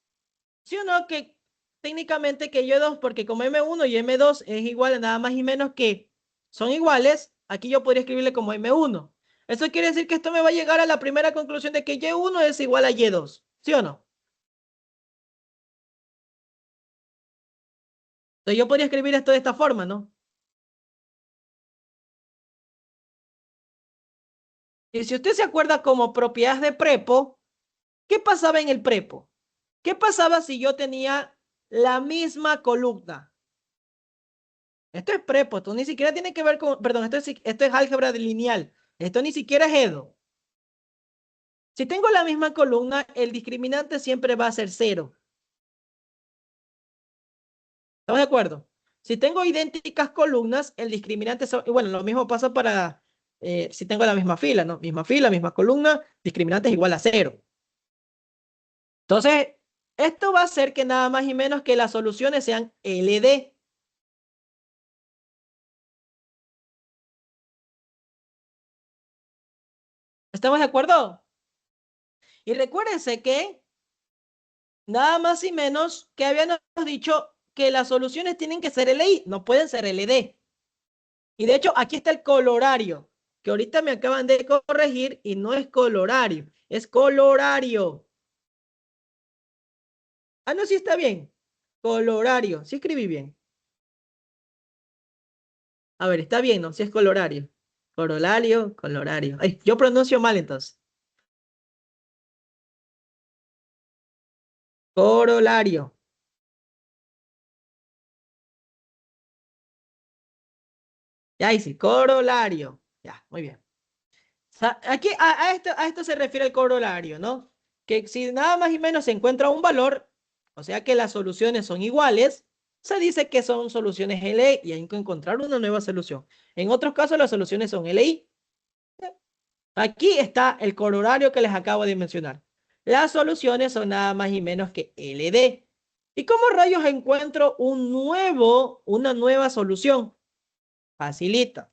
¿sí o no? Que técnicamente que Y2, porque como M1 y M2 es igual a nada más y menos que son iguales, aquí yo podría escribirle como M1. Eso quiere decir que esto me va a llegar a la primera conclusión de que Y1 es igual a Y2, ¿sí o no? Entonces yo podría escribir esto de esta forma, ¿no? Y si usted se acuerda como propiedades de prepo, ¿qué pasaba en el prepo? ¿Qué pasaba si yo tenía la misma columna? Esto es prepo, esto ni siquiera tiene que ver con, perdón, esto es álgebra lineal, esto ni siquiera es EDO. Si tengo la misma columna, el discriminante siempre va a ser cero. ¿Estamos de acuerdo? Si tengo idénticas columnas, el discriminante, bueno, lo mismo pasa para si tengo la misma fila, ¿no? Misma fila, misma columna, discriminante es igual a cero. Entonces, esto va a hacer que nada más y menos que las soluciones sean LD. ¿Estamos de acuerdo? Y recuérdense que nada más y menos que habíamos dicho que las soluciones tienen que ser LI, no pueden ser LD. Y de hecho, aquí está el colorario, que ahorita me acaban de corregir y no es colorario, es colorario. Ah, no, sí está bien. Colorario, sí escribí bien. A ver, está bien, ¿no? Sí es colorario. Corolario, colorario. Ay, yo pronuncio mal entonces. Corolario. Ya hice, corolario. Ya, muy bien. Aquí a esto se refiere el corolario, ¿no? Que si nada más y menos se encuentra un valor, o sea que las soluciones son iguales, se dice que son soluciones LI y hay que encontrar una nueva solución. En otros casos las soluciones son LI. Aquí está el corolario que les acabo de mencionar. Las soluciones son nada más y menos que LD. ¿Y cómo rayos encuentro una nueva solución? Facilita.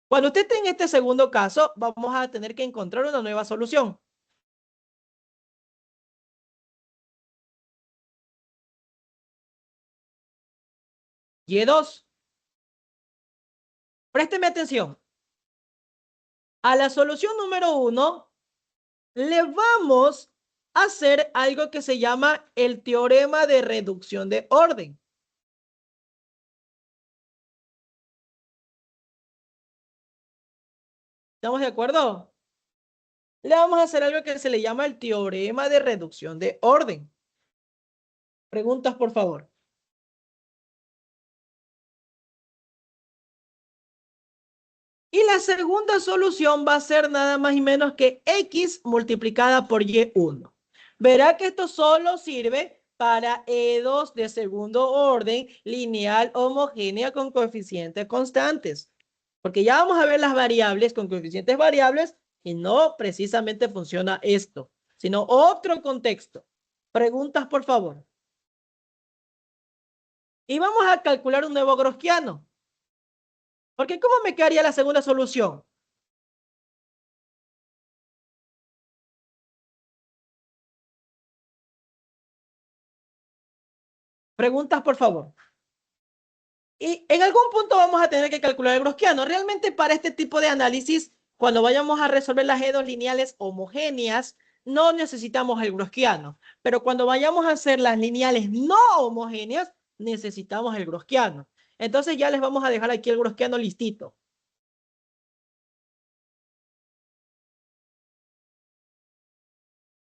Cuando usted esté en este segundo caso, vamos a tener que encontrar una nueva solución. Y2. Présteme atención. A la solución número 1 le vamos a hacer algo que se llama el teorema de reducción de orden. ¿Estamos de acuerdo? Le vamos a hacer algo que se le llama el teorema de reducción de orden. Preguntas, por favor. Y la segunda solución va a ser nada más y menos que X multiplicada por Y1. Verá que esto solo sirve para E2 de segundo orden, lineal, homogénea con coeficientes constantes. Porque ya vamos a ver las variables con coeficientes variables y no precisamente funciona esto, sino otro contexto. Preguntas, por favor. Y vamos a calcular un nuevo Gaussiano. Porque ¿cómo me quedaría la segunda solución? Preguntas, por favor. Y en algún punto vamos a tener que calcular el Gaussiano. Realmente para este tipo de análisis cuando vayamos a resolver las E2 lineales homogéneas, no necesitamos el Gaussiano. Pero cuando vayamos a hacer las lineales no homogéneas, necesitamos el Gaussiano. Entonces ya les vamos a dejar aquí el Gaussiano listito.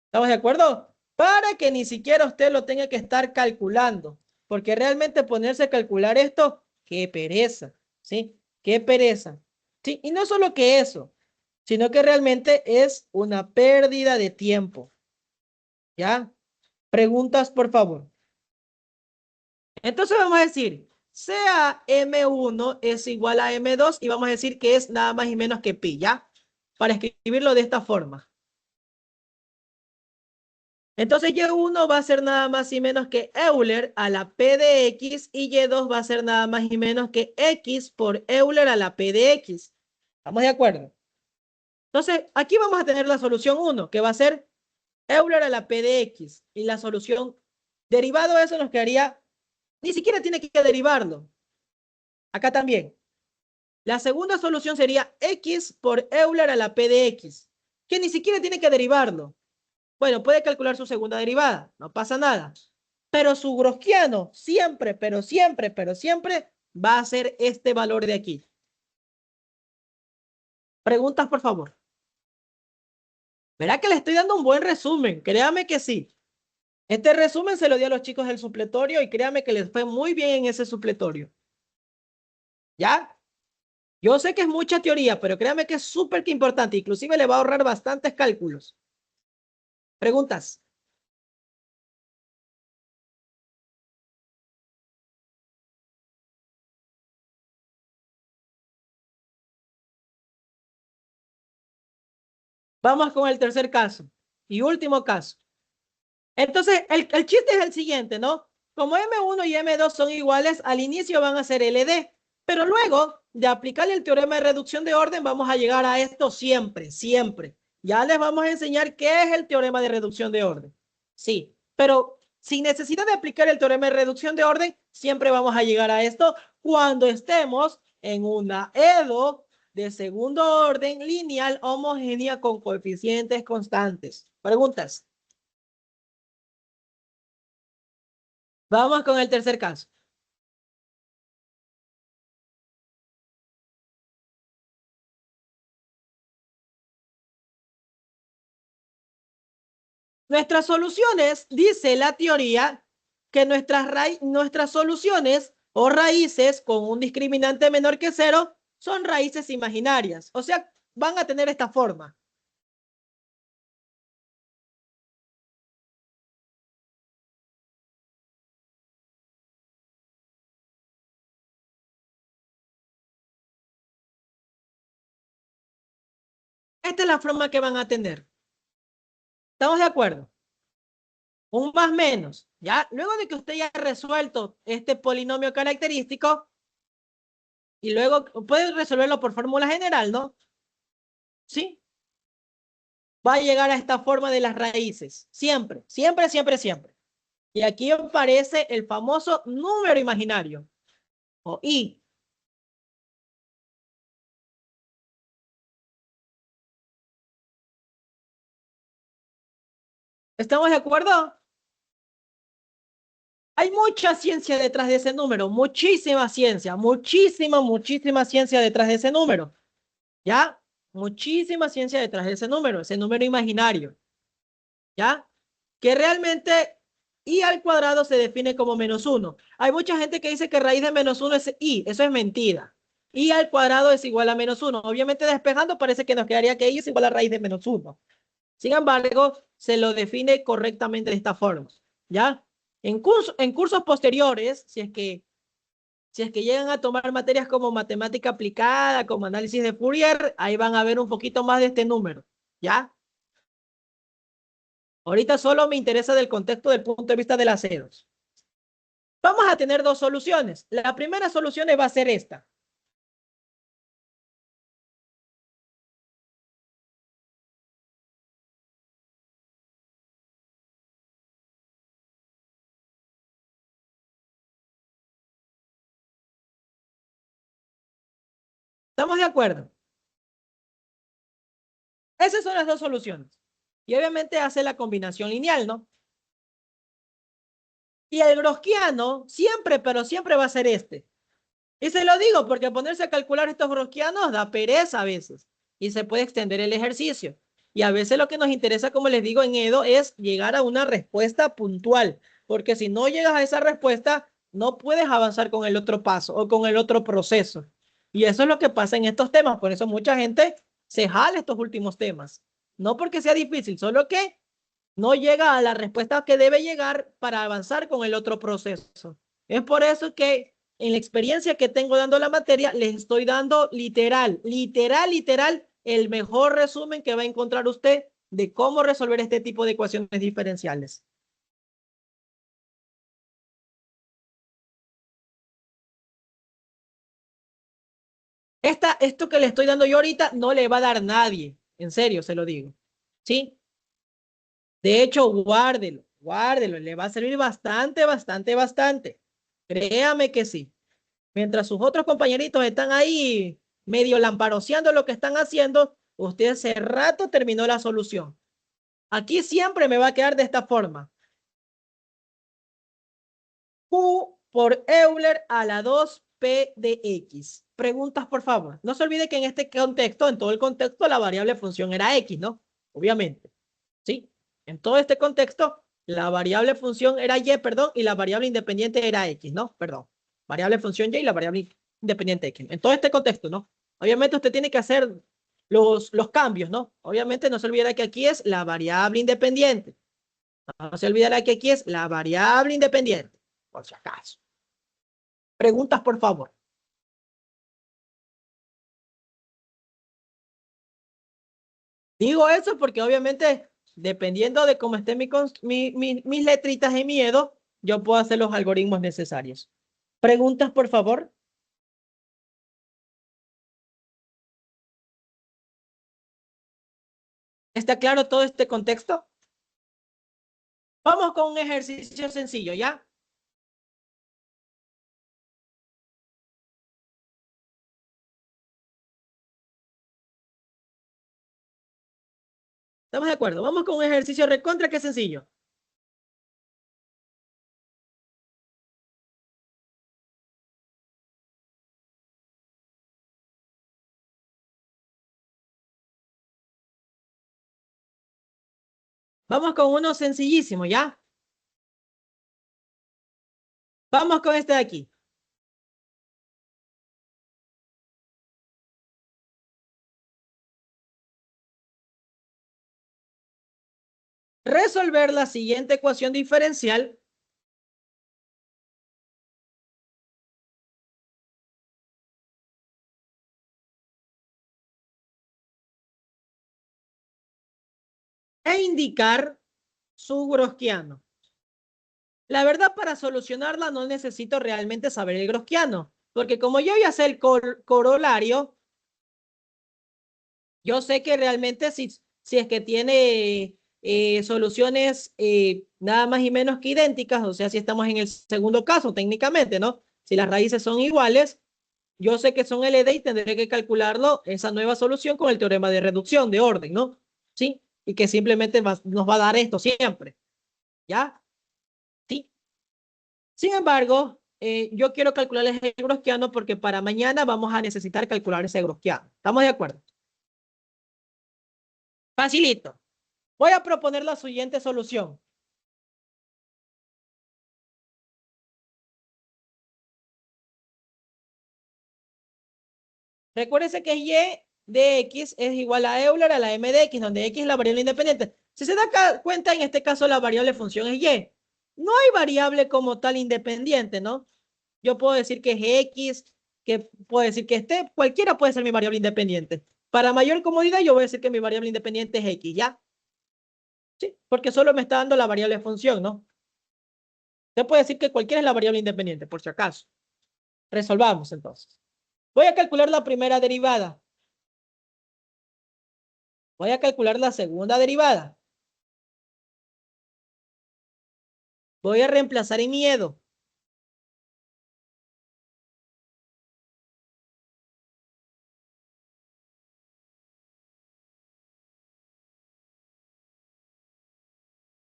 ¿Estamos de acuerdo? Para que ni siquiera usted lo tenga que estar calculando. Porque realmente ponerse a calcular esto, qué pereza, ¿sí? Qué pereza. Sí, y no solo que eso, sino que realmente es una pérdida de tiempo. ¿Ya? Preguntas, por favor. Entonces vamos a decir, sea M1 es igual a M2 y vamos a decir que es nada más y menos que pi, ¿ya? Para escribirlo de esta forma. Entonces Y1 va a ser nada más y menos que Euler a la P de X y Y2 va a ser nada más y menos que X por Euler a la P de X. ¿Estamos de acuerdo? Entonces, aquí vamos a tener la solución 1, que va a ser Euler a la P de X. Y la solución derivado de eso nos quedaría, ni siquiera tiene que derivarlo. Acá también. La segunda solución sería X por Euler a la P de X, que ni siquiera tiene que derivarlo. Bueno, puede calcular su segunda derivada, no pasa nada. Pero su Gaussiano siempre, pero siempre va a ser este valor de aquí. Preguntas, por favor. Verá que le estoy dando un buen resumen, créame que sí. Este resumen se lo di a los chicos del supletorio y créame que les fue muy bien en ese supletorio. ¿Ya? Yo sé que es mucha teoría, pero créame que es súper importante. Inclusive le va a ahorrar bastantes cálculos. Preguntas. Vamos con el tercer caso y último caso. Entonces, el chiste es el siguiente, ¿no? Como M1 y M2 son iguales, al inicio van a ser LD, pero luego de aplicarle el teorema de reducción de orden, vamos a llegar a esto siempre, siempre. Ya les vamos a enseñar qué es el teorema de reducción de orden. Sí, pero sin necesidad de aplicar el teorema de reducción de orden, siempre vamos a llegar a esto cuando estemos en una EDO de segundo orden lineal homogénea con coeficientes constantes. Preguntas. Vamos con el tercer caso. Nuestras soluciones, dice la teoría, que nuestras soluciones o raíces con un discriminante menor que cero son raíces imaginarias. O sea, van a tener esta forma. Esta es la forma que van a tener. ¿Estamos de acuerdo? Un más menos. ¿Ya? Luego de que usted ya ha resuelto este polinomio característico, y luego puede resolverlo por fórmula general, ¿no? Sí. Va a llegar a esta forma de las raíces. Siempre, siempre, siempre, siempre. Y aquí aparece el famoso número imaginario, o I. ¿Estamos de acuerdo? Hay mucha ciencia detrás de ese número, muchísima ciencia, muchísima ciencia detrás de ese número. ¿Ya? Muchísima ciencia detrás de ese número imaginario. ¿Ya? Que realmente I al cuadrado se define como -1. Hay mucha gente que dice que raíz de -1 es I. Eso es mentira. I al cuadrado es igual a -1. Obviamente despejando parece que nos quedaría que I es igual a raíz de -1. Sin embargo, se lo define correctamente de esta forma. ¿Ya? En cursos posteriores, si es que llegan a tomar materias como matemática aplicada, como análisis de Fourier, ahí van a ver un poquito más de este número. ¿Ya? Ahorita solo me interesa del contexto del punto de vista de las ceros. Vamos a tener dos soluciones. La primera solución va a ser esta. ¿Estamos de acuerdo? Esas son las dos soluciones. Y obviamente hace la combinación lineal, ¿no? Y el gaussiano siempre, pero siempre va a ser este. Y se lo digo porque ponerse a calcular estos gaussianos da pereza a veces. Y se puede extender el ejercicio. Y a veces lo que nos interesa, como les digo en Edo, es llegar a una respuesta puntual. Porque si no llegas a esa respuesta, no puedes avanzar con el otro paso o con el otro proceso. Y eso es lo que pasa en estos temas. Por eso mucha gente se jala estos últimos temas. No porque sea difícil, solo que no llega a la respuesta que debe llegar para avanzar con el otro proceso. Es por eso que en la experiencia que tengo dando la materia, les estoy dando literal, el mejor resumen que va a encontrar usted de cómo resolver este tipo de ecuaciones diferenciales. Esto que le estoy dando yo ahorita no le va a dar nadie. En serio, se lo digo. ¿Sí? De hecho, guárdelo. Le va a servir bastante. Créame que sí. Mientras sus otros compañeritos están ahí medio lamparoseando lo que están haciendo, usted hace rato terminó la solución. Aquí siempre me va a quedar de esta forma. Q por Euler a la 2P de X. Preguntas, por favor. No se olvide que en este contexto, en todo el contexto, la variable función era X, ¿no? Obviamente. ¿Sí? En todo este contexto, la variable función era Y, perdón, y la variable independiente era X, ¿no? Perdón. Variable función Y y la variable independiente X. En todo este contexto, ¿no? Obviamente usted tiene que hacer los cambios, ¿no? Obviamente no se olvidará que aquí es la variable independiente. No se olvidará que aquí es la variable independiente, por si acaso. Preguntas, por favor. Digo eso porque obviamente, dependiendo de cómo estén mis letritas en miedo, yo puedo hacer los algoritmos necesarios. Preguntas, por favor. ¿Está claro todo este contexto? Vamos con un ejercicio sencillo, ¿ya? ¿Estamos de acuerdo? Vamos con un ejercicio recontra que es sencillo. Vamos con uno sencillísimo, ¿ya? Vamos con este de aquí. Resolver la siguiente ecuación diferencial e indicar su gaussiano. La verdad, para solucionarla no necesito realmente saber el gaussiano, porque como yo ya sé el corolario, yo sé que realmente si es que tiene soluciones nada más y menos que idénticas, o sea, si estamos en el segundo caso técnicamente, ¿no? Si las raíces son iguales, yo sé que son LD y tendré que calcularlo, esa nueva solución con el teorema de reducción de orden, ¿no? ¿Sí? Y que simplemente nos va a dar esto siempre, ¿ya? Sí. Sin embargo, yo quiero calcular el gaussiano porque para mañana vamos a necesitar calcular ese gaussiano. ¿Estamos de acuerdo? Facilito. Voy a proponer la siguiente solución. Recuérdense que Y de X es igual a Euler a la M de X, donde X es la variable independiente. Si se da cuenta, en este caso la variable función es Y. No hay variable como tal independiente, ¿no? Yo puedo decir que es X, que puedo decir que cualquiera puede ser mi variable independiente. Para mayor comodidad, yo voy a decir que mi variable independiente es X, ¿ya? Sí, porque solo me está dando la variable función, ¿no? Usted puede decir que cualquiera es la variable independiente, por si acaso. Resolvamos entonces. Voy a calcular la primera derivada. Voy a calcular la segunda derivada. Voy a reemplazar en miedo.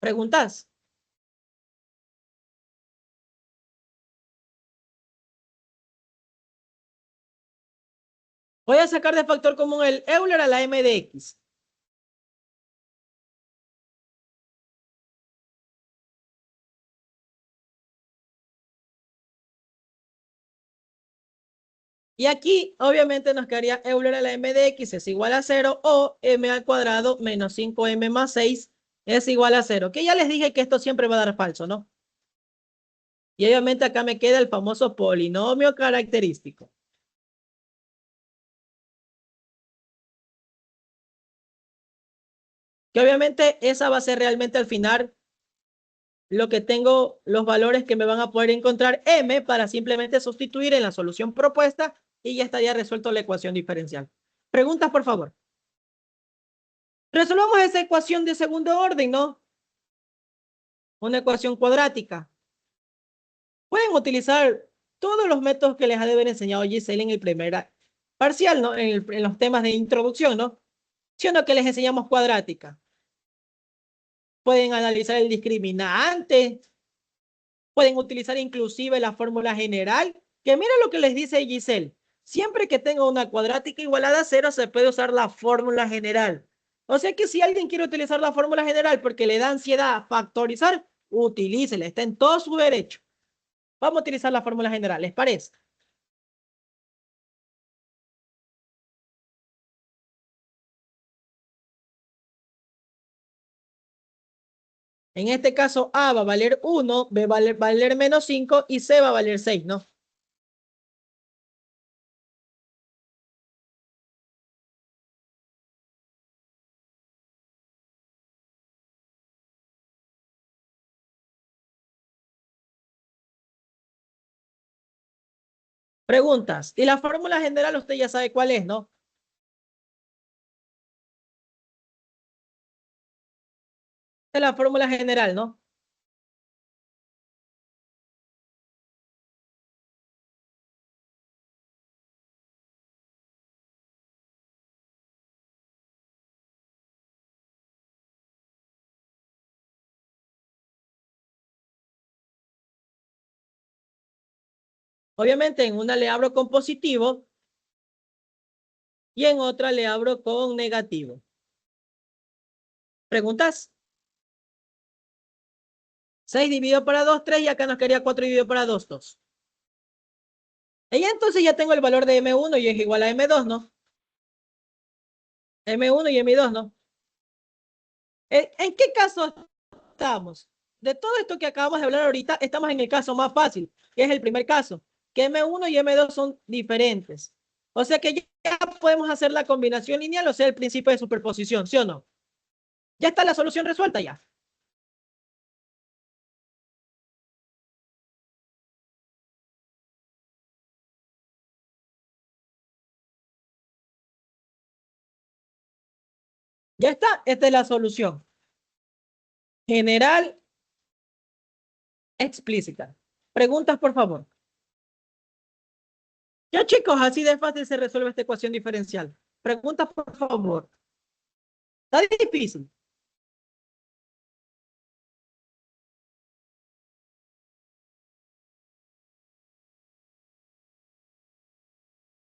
¿Preguntas? Voy a sacar de factor común el Euler a la m de x. Y aquí, obviamente, nos quedaría Euler a la m de x es igual a 0 o m al cuadrado menos 5m más 6 es igual a 0. Que ya les dije que esto siempre va a dar falso, ¿no? Y obviamente acá me queda el famoso polinomio característico. Que obviamente esa va a ser realmente al final lo que tengo, los valores que me van a poder encontrar m para simplemente sustituir en la solución propuesta y ya estaría resuelto la ecuación diferencial. Preguntas, por favor. Resolvamos esa ecuación de segundo orden, ¿no? Una ecuación cuadrática. Pueden utilizar todos los métodos que les ha de haber enseñado Giselle en el primer parcial, ¿no? En los temas de introducción, ¿no? Siendo que les enseñamos cuadrática. Pueden analizar el discriminante, pueden utilizar inclusive la fórmula general, que mira lo que les dice Giselle. Siempre que tenga una cuadrática igualada a cero, se puede usar la fórmula general. O sea que si alguien quiere utilizar la fórmula general porque le da ansiedad factorizar, utilícela, está en todo su derecho. Vamos a utilizar la fórmula general, ¿les parece? En este caso, A va a valer 1, B va a valer menos 5 y C va a valer 6, ¿no? Preguntas. Y la fórmula general usted ya sabe cuál es, ¿no? Es la fórmula general, ¿no? Obviamente en una le abro con positivo y en otra le abro con negativo. ¿Preguntas? 6 dividido para 2, 3 y acá nos quedaría 4 dividido para 2, 2. Y entonces ya tengo el valor de M1 y es igual a M2, ¿no? M1 y M2, ¿no? ¿En qué caso estamos? De todo esto que acabamos de hablar ahorita, estamos en el caso más fácil, que es el primer caso, que M1 y M2 son diferentes. O sea que ya podemos hacer la combinación lineal, o sea, el principio de superposición, ¿sí o no? Ya está la solución resuelta ya. Ya está, esta es la solución. General explícita. Preguntas, por favor. Ya, chicos, así de fácil se resuelve esta ecuación diferencial. Preguntas, por favor. Está difícil.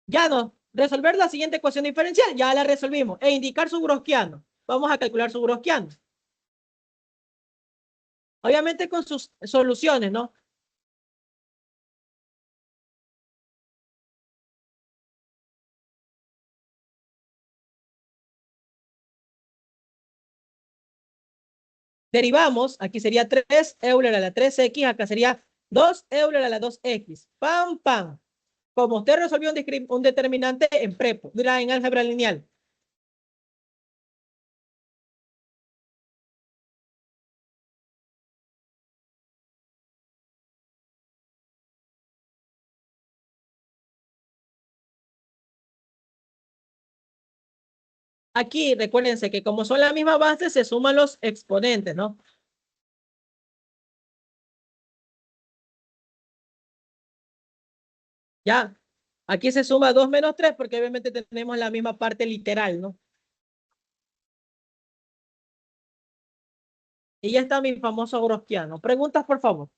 Ya no. Resolver la siguiente ecuación diferencial, ya la resolvimos. E indicar su Gaussiano. Vamos a calcular su Gaussiano. Obviamente con sus soluciones, ¿no? Derivamos, aquí sería 3 Euler a la 3x, acá sería 2 Euler a la 2x. Pam, pam. Como usted resolvió un determinante en prepo, dirá en álgebra lineal. Aquí recuérdense que como son la misma base, se suman los exponentes, ¿no? Ya. Aquí se suma 2 menos 3 porque obviamente tenemos la misma parte literal, ¿no? Y ya está mi famoso Gaussiano. Preguntas, por favor.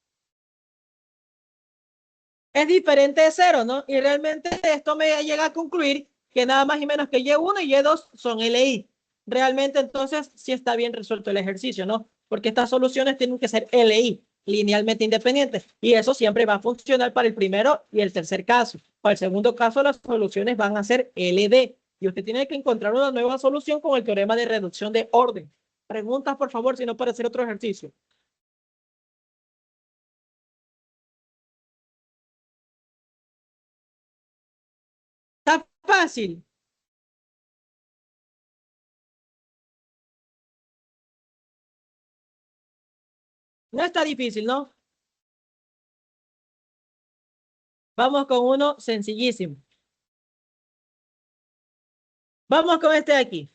Es diferente de cero, ¿no? Y realmente esto me llega a concluir que nada más y menos que Y1 y Y2 son LI. Realmente entonces sí está bien resuelto el ejercicio, ¿no? Porque estas soluciones tienen que ser LI, linealmente independientes. Y eso siempre va a funcionar para el primero y el tercer caso. Para el segundo caso, las soluciones van a ser LD. Y usted tiene que encontrar una nueva solución con el teorema de reducción de orden. Preguntas, por favor, si no, para hacer otro ejercicio. Está fácil. No está difícil, ¿no? Vamos con uno sencillísimo. Vamos con este de aquí.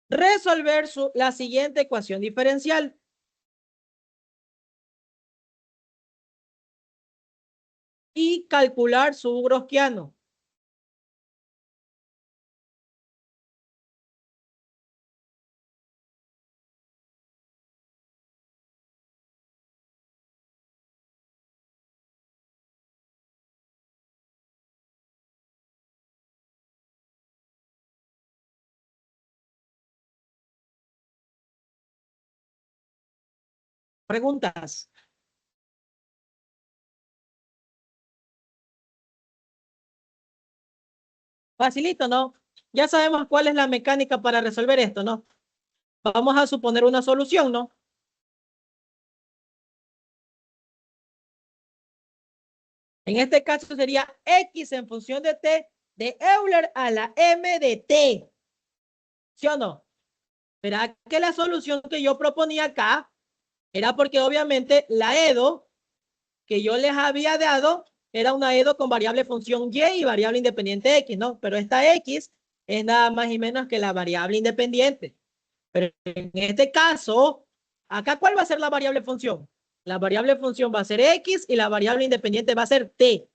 Resolver la siguiente ecuación diferencial. Y calcular su Gaussiano. Preguntas. Facilito, ¿no? Ya sabemos cuál es la mecánica para resolver esto, ¿no? Vamos a suponer una solución, ¿no? En este caso sería X en función de T de Euler a la M de T. ¿Sí o no? Verá que la solución que yo proponía acá era porque obviamente la EDO que yo les había dado era una EDO con variable función Y y variable independiente X, ¿no? Pero esta X es nada más y menos que la variable independiente. Pero en este caso, acá, ¿cuál va a ser la variable función? La variable función va a ser X y la variable independiente va a ser T.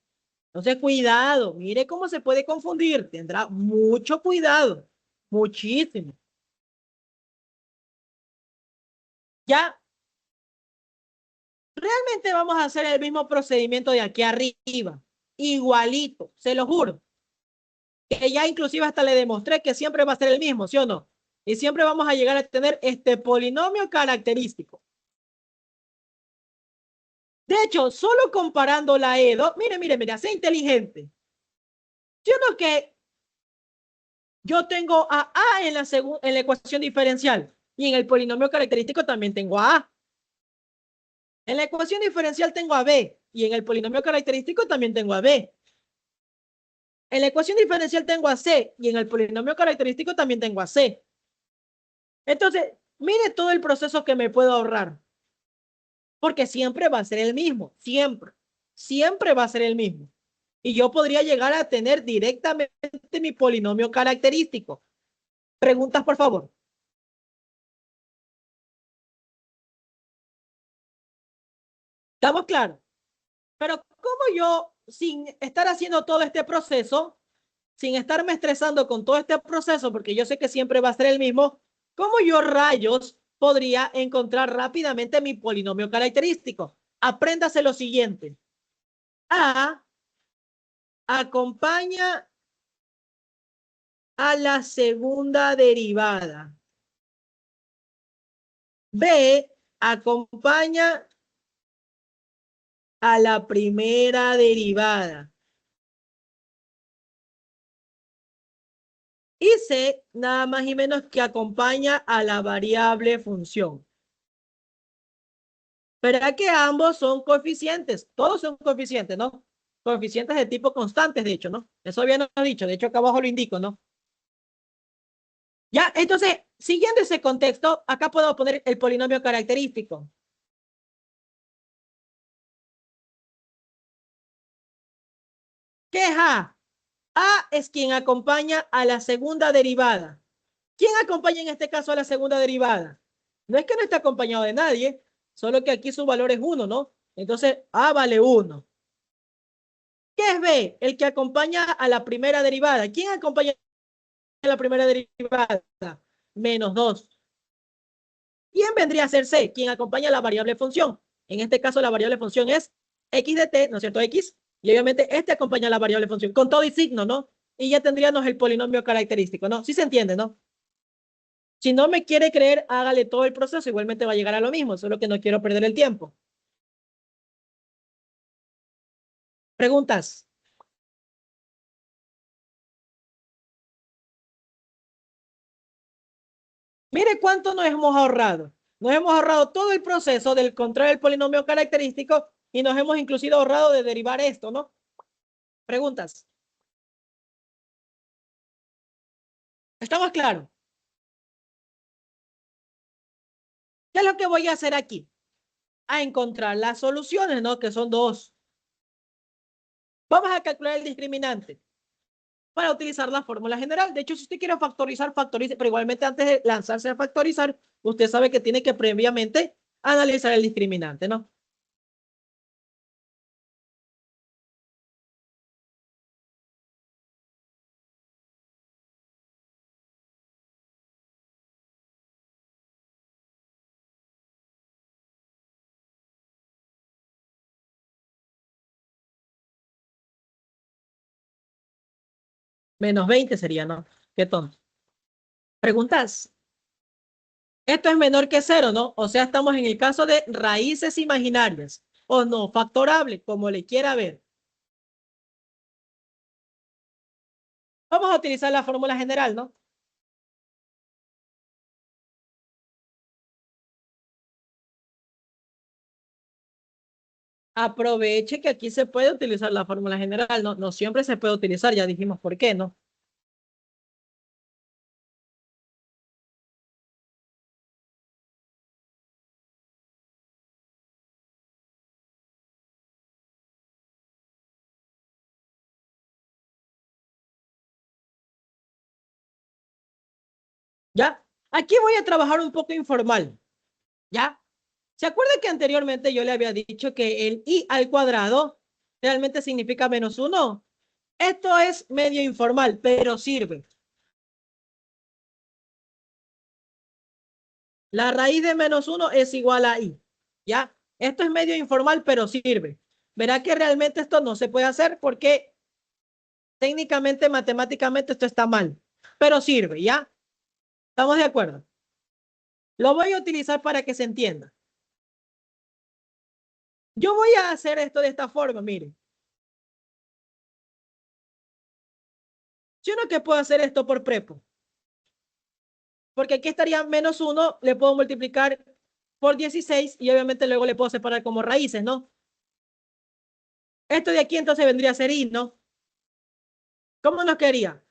Entonces, cuidado, mire cómo se puede confundir. Tendrá mucho cuidado, muchísimo. Ya, realmente vamos a hacer el mismo procedimiento de aquí arriba. Igualito, se lo juro. Que ya inclusive hasta le demostré que siempre va a ser el mismo, ¿sí o no? Y siempre vamos a llegar a tener este polinomio característico. De hecho, solo comparando la EDO, mire, sea inteligente. ¿Sí o no que yo tengo a A en la ecuación diferencial y en el polinomio característico también tengo a A? En la ecuación diferencial tengo a B y en el polinomio característico también tengo a B. En la ecuación diferencial tengo a C y en el polinomio característico también tengo a C. Entonces, mire todo el proceso que me puedo ahorrar. Porque siempre va a ser el mismo, siempre va a ser el mismo. Y yo podría llegar a tener directamente mi polinomio característico. Preguntas, por favor. ¿Estamos claros? Pero ¿cómo yo, sin estar haciendo todo este proceso, sin estarme estresando con todo este proceso, porque yo sé que siempre va a ser el mismo, cómo yo rayos podría encontrar rápidamente mi polinomio característico? Apréndase lo siguiente. A acompaña a la segunda derivada. B acompaña a la primera derivada. Y C nada más y menos que acompaña a la variable función. Verá que ambos son coeficientes, todos son coeficientes, ¿no? Coeficientes de tipo constantes, de hecho, ¿no? Eso había no dicho, de hecho acá abajo lo indico, ¿no? Ya, entonces, siguiendo ese contexto, acá puedo poner el polinomio característico. ¿Qué es A? A es quien acompaña a la segunda derivada. ¿Quién acompaña en este caso a la segunda derivada? No es que no esté acompañado de nadie, solo que aquí su valor es 1, ¿no? Entonces, A vale 1. ¿Qué es B? El que acompaña a la primera derivada. ¿Quién acompaña a la primera derivada? menos 2. ¿Quién vendría a ser C? Quien acompaña la variable función. En este caso, la variable función es x de t, ¿no es cierto? X. Y obviamente este acompaña la variable función con todo y signo, ¿no? Y ya tendríamos el polinomio característico, ¿no? Sí se entiende, ¿no? Si no me quiere creer, hágale todo el proceso. Igualmente va a llegar a lo mismo, solo que no quiero perder el tiempo. ¿Preguntas? Mire cuánto nos hemos ahorrado. Nos hemos ahorrado todo el proceso del encontrar el polinomio característico y nos hemos inclusive ahorrado de derivar esto, ¿no? Preguntas. ¿Estamos claros? ¿Qué es lo que voy a hacer aquí? A encontrar las soluciones, ¿no? Que son dos. Vamos a calcular el discriminante para utilizar la fórmula general. De hecho, si usted quiere factorizar, factorice, pero igualmente antes de lanzarse a factorizar, usted sabe que tiene que previamente analizar el discriminante, ¿no? Menos 20 sería, ¿no? Qué tonto. Preguntas. Esto es menor que cero, ¿no? O sea, estamos en el caso de raíces imaginarias o no factorable, como le quiera ver. Vamos a utilizar la fórmula general, ¿no? Aproveche que aquí se puede utilizar la fórmula general, ¿no? No siempre se puede utilizar, ya dijimos por qué, ¿no? ¿Ya? Aquí voy a trabajar un poco informal, ¿ya? ¿Se acuerda que anteriormente yo le había dicho que el i al cuadrado realmente significa menos uno? Esto es medio informal, pero sirve. La raíz de menos uno es igual a i, ¿ya? Esto es medio informal, pero sirve. Verá que realmente esto no se puede hacer porque técnicamente, matemáticamente, esto está mal, pero sirve, ¿ya? ¿Estamos de acuerdo? Lo voy a utilizar para que se entienda. Yo voy a hacer esto de esta forma, miren. Yo no que puedo hacer esto por prepo, porque aquí estaría menos uno, le puedo multiplicar por 16 y obviamente luego le puedo separar como raíces, ¿no? Esto de aquí entonces vendría a ser i, ¿no? ¿Cómo nos quería?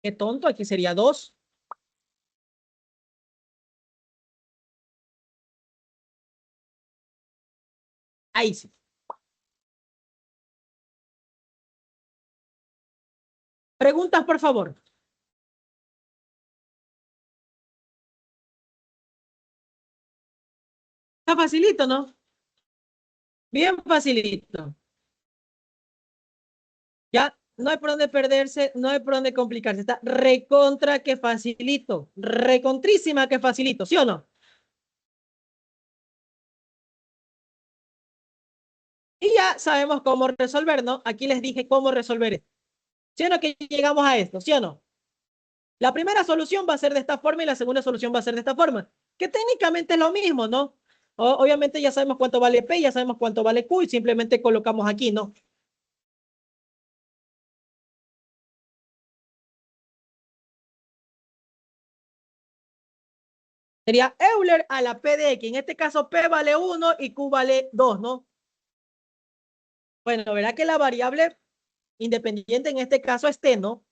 Qué tonto, aquí sería 2. Ahí sí. Preguntas, por favor. Está facilito, ¿no? Bien facilito. Ya no hay por dónde perderse, no hay por dónde complicarse. Está recontra que facilito. Recontrísima que facilito, ¿sí o no? Y ya sabemos cómo resolver, ¿no? Aquí les dije cómo resolver esto. ¿Sí o no que llegamos a esto? ¿Sí o no? La primera solución va a ser de esta forma y la segunda solución va a ser de esta forma, que técnicamente es lo mismo, ¿no? Obviamente ya sabemos cuánto vale P, ya sabemos cuánto vale Q y simplemente colocamos aquí, ¿no? Sería Euler a la P de X. En este caso P vale 1 y Q vale 2, ¿no? Bueno, verá que la variable independiente en este caso es T, ¿no?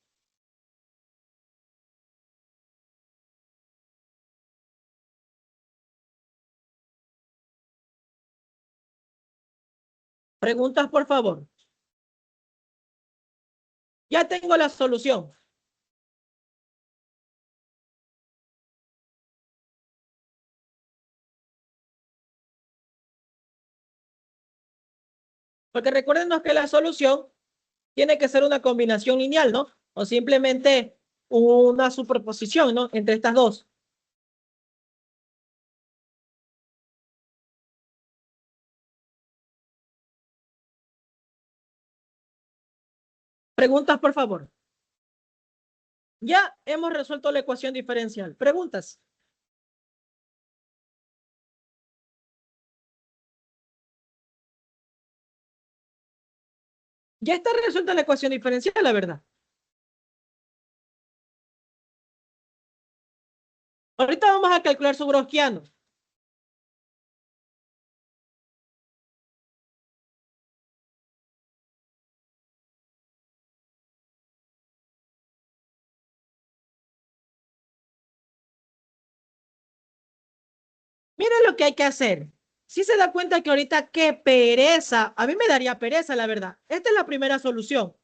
Preguntas, por favor. Ya tengo la solución. Porque recuérdenos que la solución tiene que ser una combinación lineal, ¿no? O simplemente una superposición, ¿no? Entre estas dos. Preguntas, por favor. Ya hemos resuelto la ecuación diferencial. Preguntas. Ya está resuelta la ecuación diferencial, la verdad. Ahorita vamos a calcular su gaussiano. Miren lo que hay que hacer. Si se da cuenta que ahorita qué pereza, a mí me daría pereza, la verdad. Esta es la primera solución.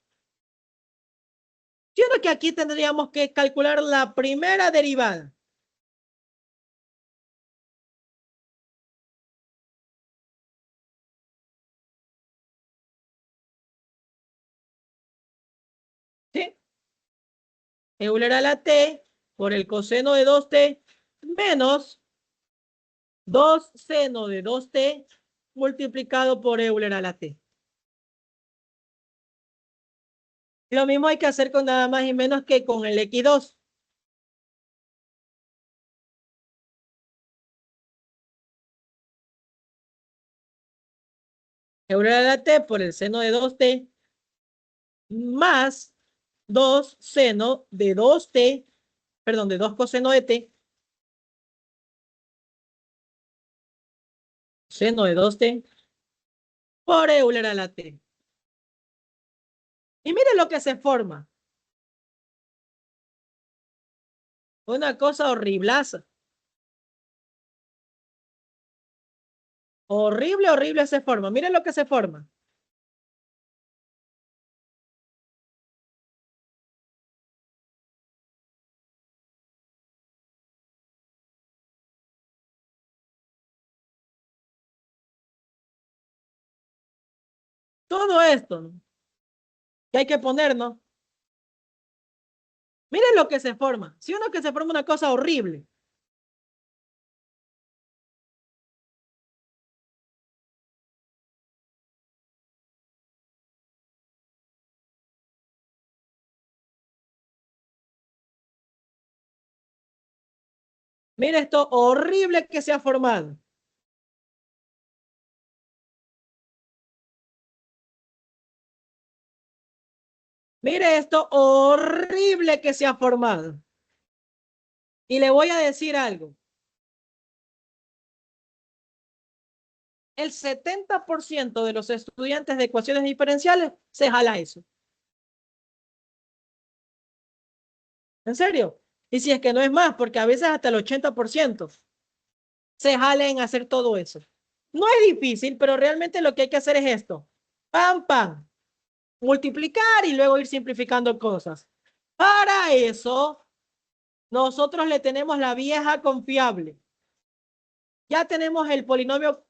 Siendo que aquí tendríamos que calcular la primera derivada. ¿Sí? Euler a la t por el coseno de 2t menos 2 seno de 2t multiplicado por Euler a la t. Lo mismo hay que hacer con nada más y menos que con el x2. Euler a la t por el seno de 2t más 2 seno de 2t, perdón, de 2 coseno de t, seno de 2t por Euler a la t. Y mire lo que se forma. Una cosa horriblaza. Horrible, horrible se forma. Miren lo que se forma. Todo esto que hay que ponernos. Miren lo que se forma. Si uno que se forma una cosa horrible. Mire esto horrible que se ha formado. Mire esto horrible que se ha formado. Y le voy a decir algo. El 70% de los estudiantes de ecuaciones diferenciales se jala eso. ¿En serio? Y si es que no es más, porque a veces hasta el 80% se jala en hacer todo eso. No es difícil, pero realmente lo que hay que hacer es esto. Pam, pam. Multiplicar y luego ir simplificando cosas. Para eso, nosotros le tenemos la vieja confiable. Ya tenemos el polinomio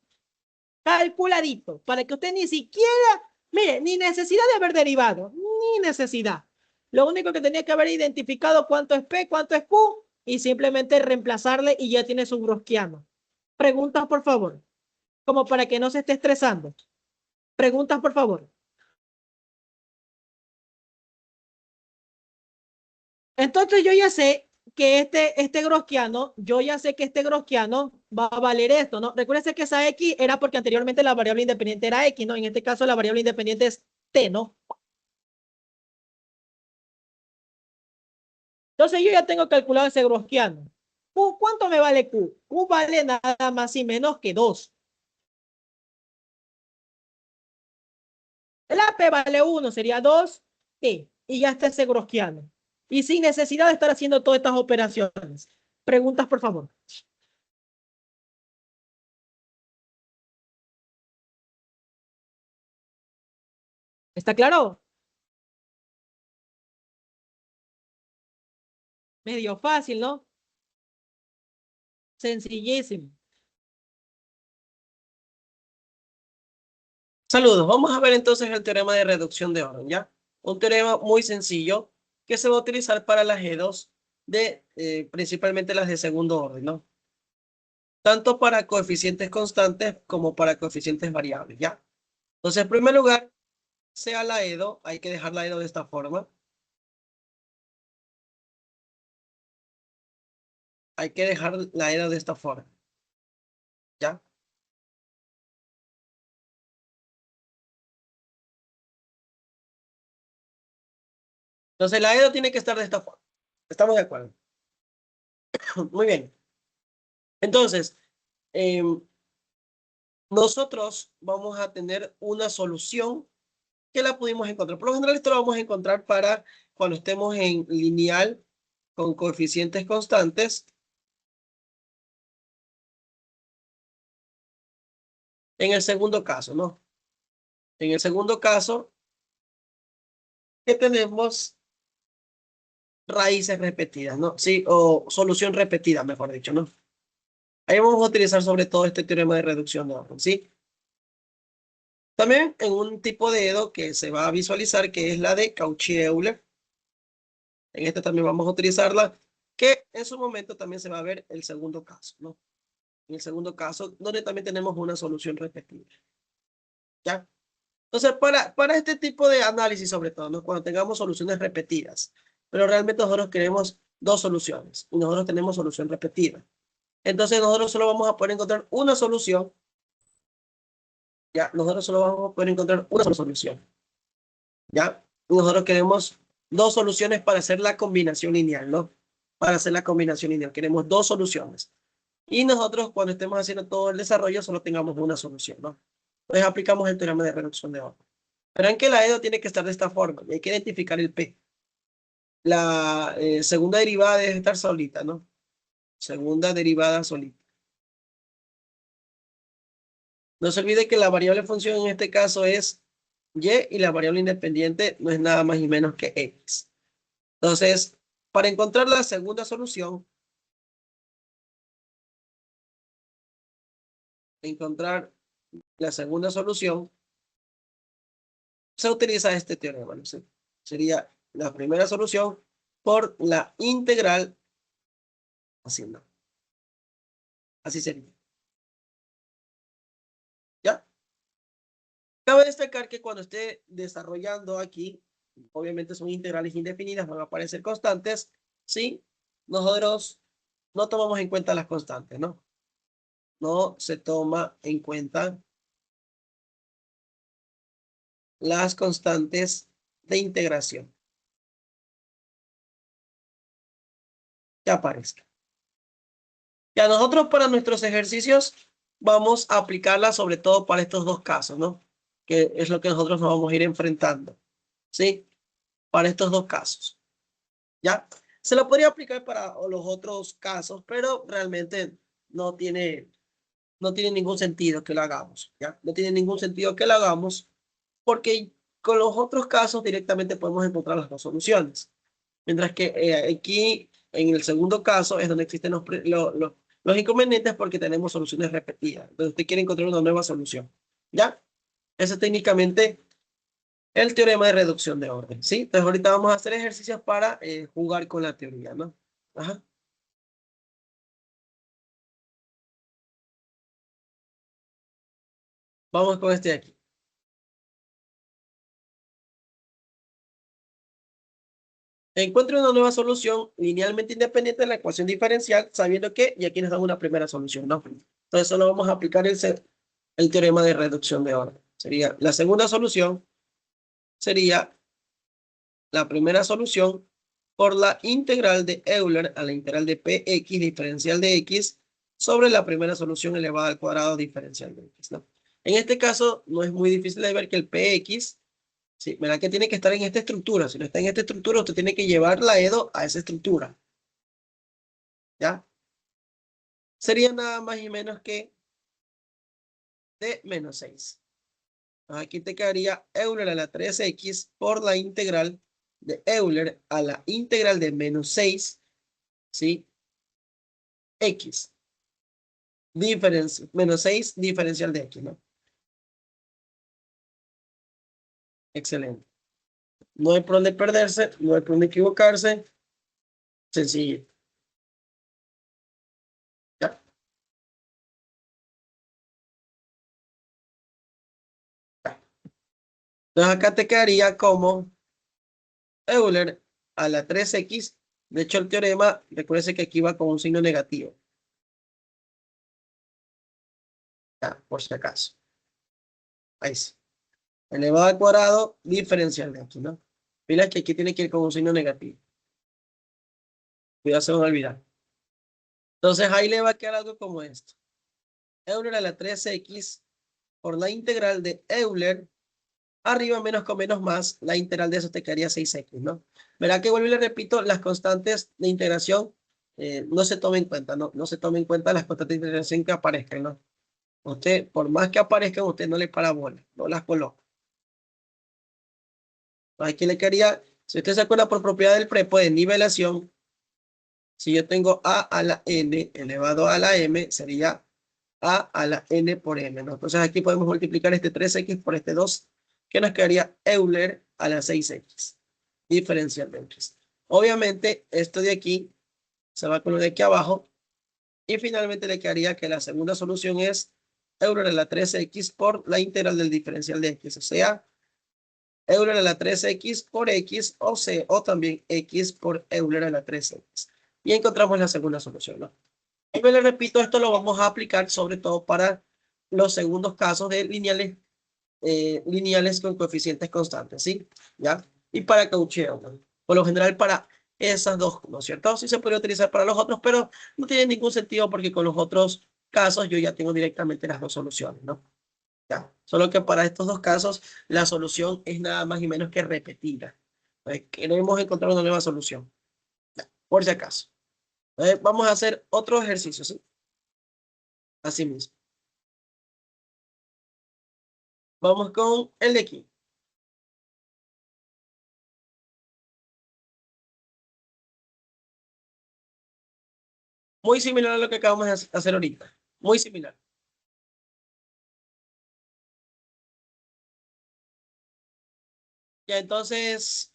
calculadito para que usted ni siquiera, mire, ni necesidad de haber derivado, ni necesidad. Lo único que tenía que haber identificado cuánto es P, cuánto es Q y simplemente reemplazarle y ya tiene su brosquiano. Preguntas, por favor, como para que no se esté estresando. Preguntas, por favor. Entonces yo ya sé que este grosquiano, yo ya sé que este grosquiano va a valer esto, ¿no? Recuérdense que esa X era porque anteriormente la variable independiente era X, ¿no? En este caso la variable independiente es T, ¿no? Entonces yo ya tengo calculado ese grosquiano. Q, ¿cuánto me vale Q? Q vale nada más y menos que 2. El AP vale 1, sería 2T. Y ya está ese grosquiano. Y sin necesidad de estar haciendo todas estas operaciones. Preguntas, por favor. ¿Está claro? Medio fácil, ¿no? Sencillísimo. Saludos, vamos a ver entonces el teorema de reducción de orden, ¿ya? Un teorema muy sencillo que se va a utilizar para las G2 de principalmente las de segundo orden, ¿no? Tanto para coeficientes constantes como para coeficientes variables, ¿ya? Entonces, en primer lugar, sea la EDO, hay que dejar la EDO de esta forma. Hay que dejar la EDO de esta forma, ¿ya? Entonces, la EDO tiene que estar de esta forma. ¿Estamos de acuerdo? Muy bien. Entonces, nosotros vamos a tener una solución que la pudimos encontrar. Por lo general, esto lo vamos a encontrar para cuando estemos en lineal con coeficientes constantes. En el segundo caso, ¿no? En el segundo caso, que tenemos raíces repetidas, ¿no? Sí, o solución repetida, mejor dicho, ¿no? Ahí vamos a utilizar sobre todo este teorema de reducción de orden, ¿sí? También en un tipo de EDO que se va a visualizar, que es la de Cauchy-Euler. En esta también vamos a utilizarla, que en su momento también se va a ver el segundo caso, ¿no? En el segundo caso, donde también tenemos una solución repetida, ¿ya? Entonces, para este tipo de análisis, sobre todo, ¿no? Cuando tengamos soluciones repetidas, pero realmente nosotros queremos dos soluciones y nosotros tenemos solución repetida. Entonces, nosotros solo vamos a poder encontrar una solución, ¿ya? Nosotros solo vamos a poder encontrar una sola solución, ¿ya? Y nosotros queremos dos soluciones para hacer la combinación lineal, ¿no? Para hacer la combinación lineal, queremos dos soluciones. Y nosotros, cuando estemos haciendo todo el desarrollo, solo tengamos una solución, ¿no? Entonces, aplicamos el teorema de reducción de orden. Verán que la EDO tiene que estar de esta forma y hay que identificar el P. La segunda derivada debe estar solita, ¿no? Segunda derivada solita. No se olvide que la variable función en este caso es Y y la variable independiente no es nada más y menos que X. Entonces, para encontrar la segunda solución, se utiliza este teorema, ¿no? Sería la primera solución por la integral, así, ¿no? Así sería. ¿Ya? Cabe destacar que cuando esté desarrollando aquí, obviamente son integrales indefinidas, van a aparecer constantes, ¿sí? Nosotros no tomamos en cuenta las constantes, ¿no? No se toma en cuenta las constantes de integración que aparezcan. Ya nosotros para nuestros ejercicios vamos a aplicarla sobre todo para estos dos casos, ¿no? Que es lo que nosotros nos vamos a ir enfrentando, ¿sí? Para estos dos casos, ¿ya? Se lo podría aplicar para los otros casos, pero realmente no tiene ningún sentido que lo hagamos, ¿ya? No tiene ningún sentido que lo hagamos porque con los otros casos directamente podemos encontrar las dos soluciones. Mientras que aquí, en el segundo caso, es donde existen los inconvenientes porque tenemos soluciones repetidas. Entonces, usted quiere encontrar una nueva solución, ¿ya? Ese es técnicamente el teorema de reducción de orden, ¿sí? Entonces, ahorita vamos a hacer ejercicios para jugar con la teoría, ¿no? Ajá. Vamos con este de aquí. Encuentre una nueva solución linealmente independiente de la ecuación diferencial, sabiendo que, y aquí nos da una primera solución, ¿no? Entonces, solo vamos a aplicar el teorema de reducción de orden. Sería la segunda solución, sería la primera solución por la integral de Euler a la integral de Px diferencial de x sobre la primera solución elevada al cuadrado diferencial de x, ¿no? En este caso, no es muy difícil de ver que el Px, sí, verá que tiene que estar en esta estructura. Si no está en esta estructura, usted tiene que llevar la EDO a esa estructura, ¿ya? Sería nada más y menos que de menos 6. Aquí te quedaría Euler a la 3x por la integral de Euler a la integral de menos 6, ¿sí? X. Menos 6 diferencial de X, ¿no? Excelente. No hay por dónde perderse, no hay por dónde equivocarse. Sencillo. ¿Ya? Entonces acá te quedaría como Euler a la 3x. De hecho, el teorema, recuérdense que aquí va con un signo negativo. Ya, por si acaso. Ahí sí. Elevado al cuadrado diferencial de aquí, ¿no? Mira que aquí tiene que ir con un signo negativo. Cuidado, se van a olvidar. Entonces ahí le va a quedar algo como esto. Euler a la 3x por la integral de Euler arriba menos con menos más, la integral de eso te quedaría 6x, ¿no? Verá que vuelvo y le repito, las constantes de integración no se tomen en cuenta, ¿no? No se tomen en cuenta las constantes de integración que aparezcan, ¿no? Usted, por más que aparezcan, usted no le para bola, no las coloca. Aquí le quedaría, si usted se acuerda por propiedad del prepo de nivelación, si yo tengo a la n elevado a la m, sería a la n por m, ¿no? Entonces aquí podemos multiplicar este 3x por este 2, que nos quedaría Euler a la 6x, diferencial de x. Obviamente, esto de aquí se va con lo de aquí abajo, y finalmente le quedaría que la segunda solución es Euler a la 3x por la integral del diferencial de x, o sea, Euler a la 3x por x, o también x por Euler a la 3x. Y encontramos la segunda solución, ¿no? Y me le repito, esto lo vamos a aplicar sobre todo para los segundos casos de lineales con coeficientes constantes, ¿sí? ¿Ya? Y para caucheo, ¿no? Por lo general para esas dos, ¿no es cierto? Sí se puede utilizar para los otros, pero no tiene ningún sentido porque con los otros casos yo ya tengo directamente las dos soluciones, ¿no? Ya. Solo que para estos dos casos la solución es nada más y menos que repetida. Queremos encontrar una nueva solución, ya, por si acaso. Vamos a hacer otro ejercicio, ¿sí? Así mismo. Vamos con el de aquí. Muy similar a lo que acabamos de hacer ahorita. Muy similar. Ya, entonces,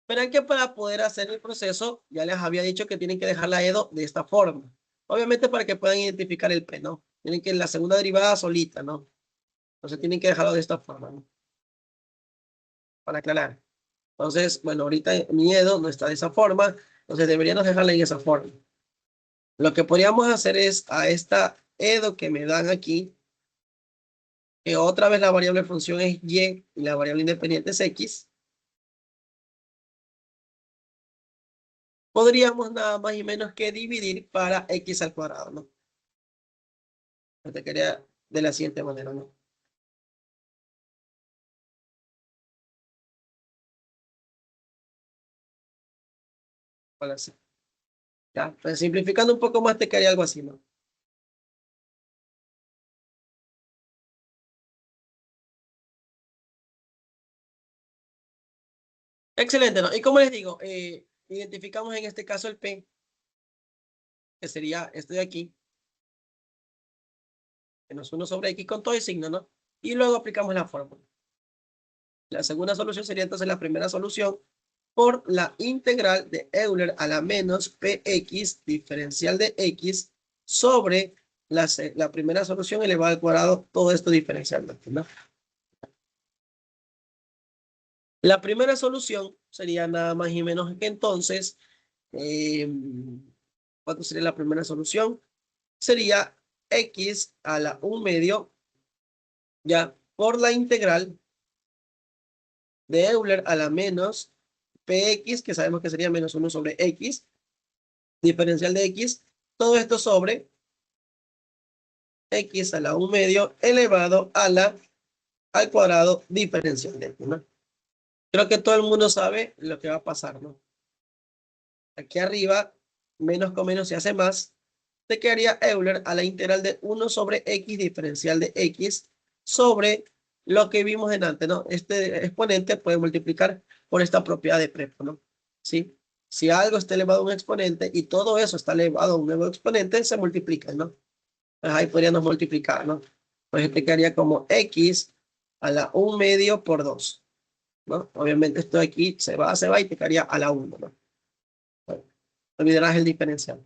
verán que para poder hacer el proceso, ya les había dicho que tienen que dejar la EDO de esta forma. Obviamente para que puedan identificar el P, ¿no? Tienen que la segunda derivada solita, ¿no? Entonces tienen que dejarlo de esta forma, ¿no? Para aclarar. Entonces, bueno, ahorita mi EDO no está de esa forma, entonces deberíamos dejarla en esa forma. Lo que podríamos hacer es a esta EDO que me dan aquí, que otra vez la variable función es y la variable independiente es x, podríamos nada más y menos que dividir para x al cuadrado, ¿no? Te quería de la siguiente manera, ¿no? Así. Ya, pues simplificando un poco más te quedaría algo así, ¿no? Excelente, ¿no? Y como les digo, identificamos en este caso el P, que sería esto de aquí, menos 1 sobre x con todo el signo, ¿no? Y luego aplicamos la fórmula. La segunda solución sería entonces la primera solución por la integral de Euler a la menos px diferencial de x sobre la primera solución elevado al cuadrado, todo esto diferencialmente, ¿no? La primera solución sería nada más y menos que entonces, ¿cuánto sería la primera solución? Sería x a la 1/2 ya por la integral de Euler a la menos px, que sabemos que sería menos 1 sobre x, diferencial de x, todo esto sobre x a la 1/2 elevado al cuadrado diferencial de x, ¿no? Creo que todo el mundo sabe lo que va a pasar, ¿no? Aquí arriba, menos con menos se hace más, te quedaría Euler a la integral de 1 sobre x diferencial de x sobre lo que vimos en antes, ¿no? Este exponente puede multiplicar por esta propiedad de prepo, ¿no? ¿Sí? Si algo está elevado a un exponente y todo eso está elevado a un nuevo exponente, se multiplica, ¿no? Pues ahí podríamos multiplicar, ¿no? Pues te quedaría como x a la 1 medio por 2, ¿no? Obviamente esto de aquí se va y te quedaría a la 1, ¿no? Bueno, olvidarás el diferencial.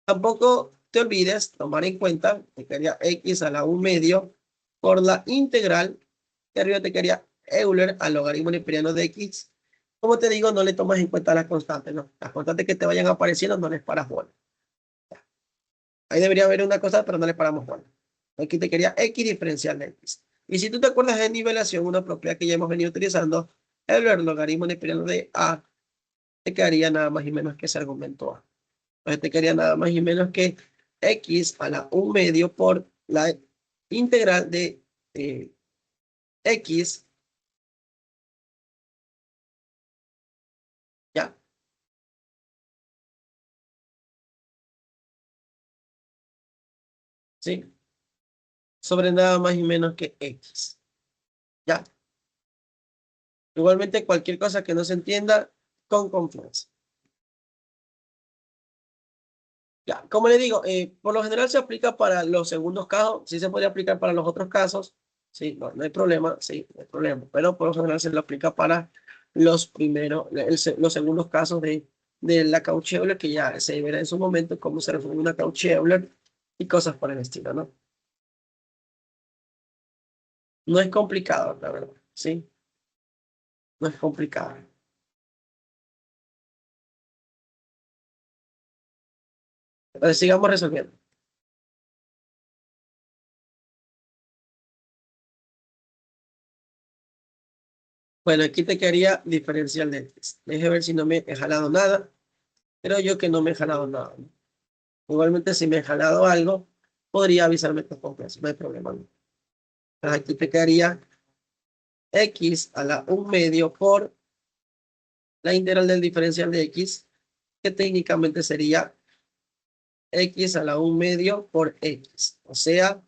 Tampoco te olvides tomar en cuenta que quedaría x a la 1 medio por la integral, que arriba te quedaría Euler al logaritmo neperiano de x. Como te digo, no le tomas en cuenta las constantes, ¿no? Las constantes que te vayan apareciendo no les paras bola. Ahí debería haber una cosa, pero no le paramos bola. Aquí te quería x diferencial de x. Y si tú te acuerdas de nivelación, una propiedad que ya hemos venido utilizando, Euler logaritmo neperiano de a, te quedaría nada más y menos que ese argumento a. Entonces te quedaría nada más y menos que x a la 1 medio por la integral de x, ya, ¿sí? Sobre nada más y menos que x, ya. Igualmente cualquier cosa que no se entienda, con confianza. Ya, como le digo, por lo general se aplica para los segundos casos, sí se puede aplicar para los otros casos, sí, no hay problema, sí, no hay problema, pero por lo general se lo aplica para los primeros, los segundos casos de la Cauchy-Euler, que ya se verá en su momento cómo se resuelve una Cauchy-Euler y cosas por el estilo, ¿no? No es complicado, la verdad, sí, no es complicado. Entonces sigamos resolviendo. Bueno, aquí te quedaría diferencial de x. Deje ver si no me he jalado nada. Creo yo que no me he jalado nada, ¿no? Igualmente, si me he jalado algo, podría avisarme con confianza, no hay problema, ¿no? Entonces, aquí te quedaría x a la 1 medio por la integral del diferencial de x, que técnicamente sería x a la 1 medio por x, o sea,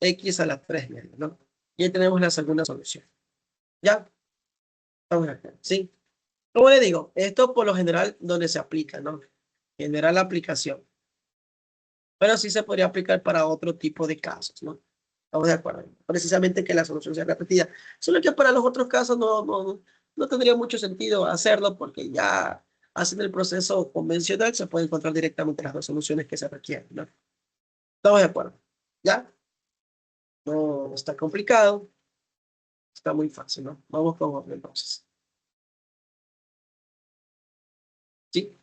x a la 3 medio, ¿no? Y ahí tenemos la segunda solución. ¿Ya? Vamos acá, ¿sí? Como le digo, esto por lo general donde se aplica, ¿no? General aplicación. Pero sí se podría aplicar para otro tipo de casos, ¿no? Estamos de acuerdo. Precisamente que la solución sea repetida. Solo que para los otros casos no tendría mucho sentido hacerlo porque ya haciendo el proceso convencional se puede encontrar directamente las dos soluciones que se requieren, ¿no? Estamos de acuerdo. ¿Ya? No está complicado. Está muy fácil, ¿no? Vamos con otro entonces. ¿Sí?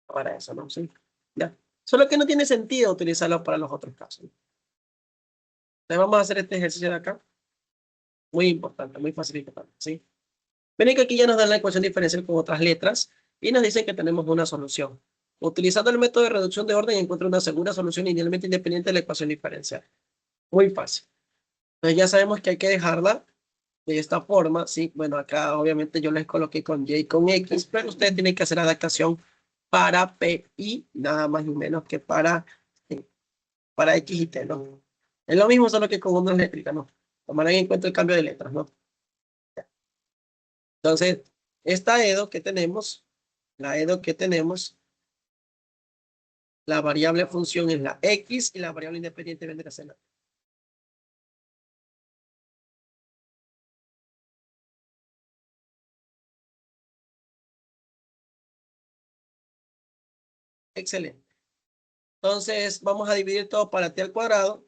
Para eso, ¿no? Sí. ¿Ya? Solo que no tiene sentido utilizarlo para los otros casos. Entonces vamos a hacer este ejercicio de acá. Muy importante, muy fácil y importante, ¿sí? Ven que aquí ya nos dan la ecuación diferencial con otras letras y nos dicen que tenemos una solución. Utilizando el método de reducción de orden encuentro una segunda solución linealmente independiente de la ecuación diferencial. Muy fácil. Entonces ya sabemos que hay que dejarla de esta forma, ¿sí? Bueno, acá obviamente yo les coloqué con Y y con X, pero ustedes tienen que hacer adaptación para P y nada más y menos que para X y T, ¿no? Es lo mismo, solo que con una eléctrica, ¿no? Tomarán en cuenta el cambio de letras, ¿no? Entonces, esta EDO que tenemos, la EDO que tenemos, la variable función es la X y la variable independiente vendrá a ser la. Excelente. Entonces, vamos a dividir todo para t al cuadrado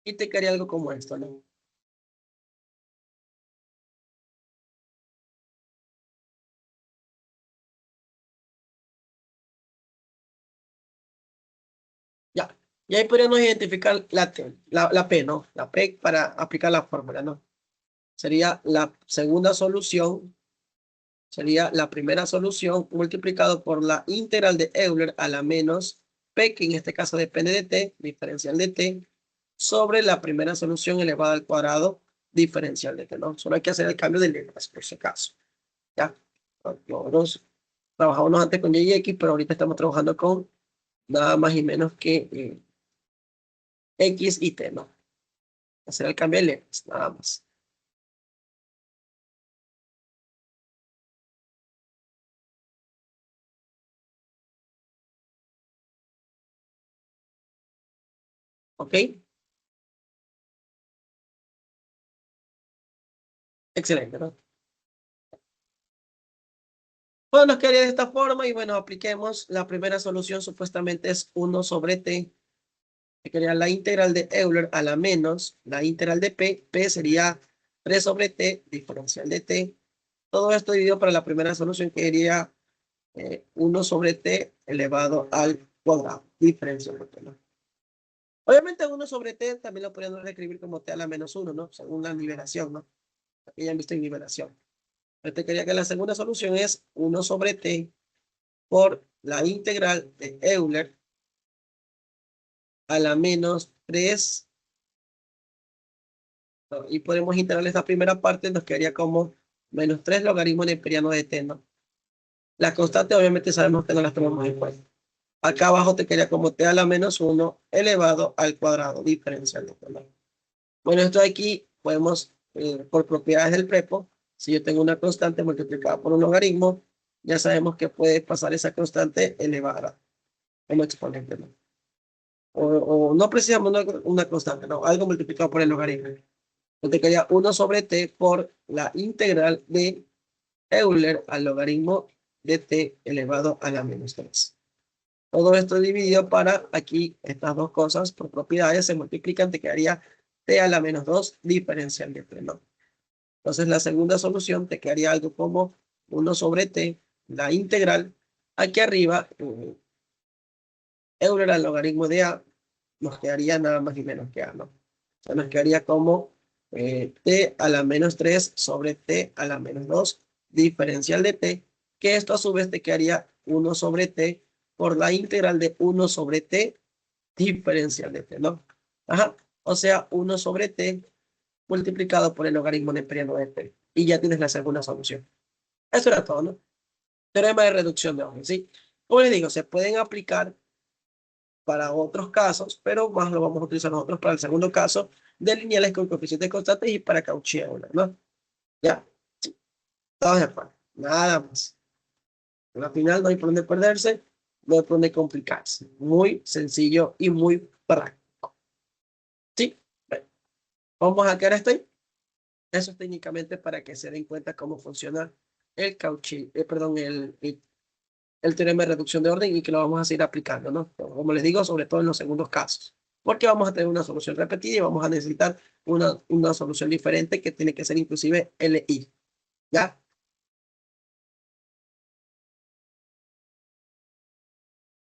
y te quedaría algo como esto, ¿no? Ya. Y ahí podríamos identificar la T, la P, ¿no? La P para aplicar la fórmula, ¿no? Sería la segunda solución, sería la primera solución multiplicado por la integral de Euler a la menos P, que en este caso depende de T, diferencial de T, sobre la primera solución elevada al cuadrado diferencial de T, ¿no? Solo hay que hacer el cambio de letras, por si acaso. ¿Ya? Nosotros trabajábamos antes con Y y X, pero ahorita estamos trabajando con nada más y menos que X y T, ¿no? Hacer el cambio de letras, nada más. ¿Ok? Excelente, ¿no? Bueno, nos quedaría de esta forma y bueno, apliquemos. La primera solución supuestamente es 1 sobre t, que sería la integral de Euler a la menos la integral de p. P sería 3 sobre t, diferencial de t. Todo esto dividido para la primera solución, que sería 1 sobre t elevado al cuadrado, diferencial de t, ¿no? Obviamente 1 sobre t también lo podríamos escribir como t a la menos 1, ¿no? Según la nivelación, ¿no? Aquí ya han visto en nivelación. Te quería que la segunda solución es 1 sobre t por la integral de Euler a la menos 3. ¿No? Y podemos integrar esta primera parte, nos quedaría como menos 3 logaritmo neperiano de t, ¿no? La constante obviamente sabemos que no las tomamos en cuenta. Acá abajo te quedaría como t a la menos 1 elevado al cuadrado, diferencial de t, ¿no? Bueno, esto de aquí podemos, por propiedades del prepo, si yo tengo una constante multiplicada por un logaritmo, ya sabemos que puede pasar esa constante elevada como exponente, ¿no? O no precisamos una constante, no, algo multiplicado por el logaritmo. Entonces quedaría 1 sobre t por la integral de Euler al logaritmo de t elevado a la menos 3. Todo esto dividido para aquí, estas dos cosas por propiedades se multiplican, te quedaría t a la menos 2 diferencial de t, ¿no? Entonces la segunda solución te quedaría algo como 1 sobre t, la integral, aquí arriba, Euler al logaritmo de a, nos quedaría nada más y menos que a, ¿no? O sea, nos quedaría como t a la menos 3 sobre t a la menos 2 diferencial de t, que esto a su vez te quedaría 1 sobre t por la integral de 1 sobre t diferencial de t, ¿no? Ajá. O sea, 1 sobre t multiplicado por el logaritmo neperiano de t. Y ya tienes la segunda solución. Eso era todo, ¿no? Teorema de reducción de orden, ¿sí? Como les digo, se pueden aplicar para otros casos, pero más lo vamos a utilizar nosotros para el segundo caso de lineales con coeficientes constantes y para Cauchy-Euler, ¿no? Ya, sí, todos de acuerdo, nada más. Al final no hay por dónde perderse, no hay por dónde complicarse. Muy sencillo y muy práctico. Sí, bueno, vamos a quedar esto ahí. Eso es técnicamente para que se den cuenta cómo funciona el Cauchy, perdón, el teorema de reducción de orden y que lo vamos a seguir aplicando, ¿no? Como les digo, sobre todo en los segundos casos, porque vamos a tener una solución repetida y vamos a necesitar una solución diferente que tiene que ser inclusive LI, ¿ya?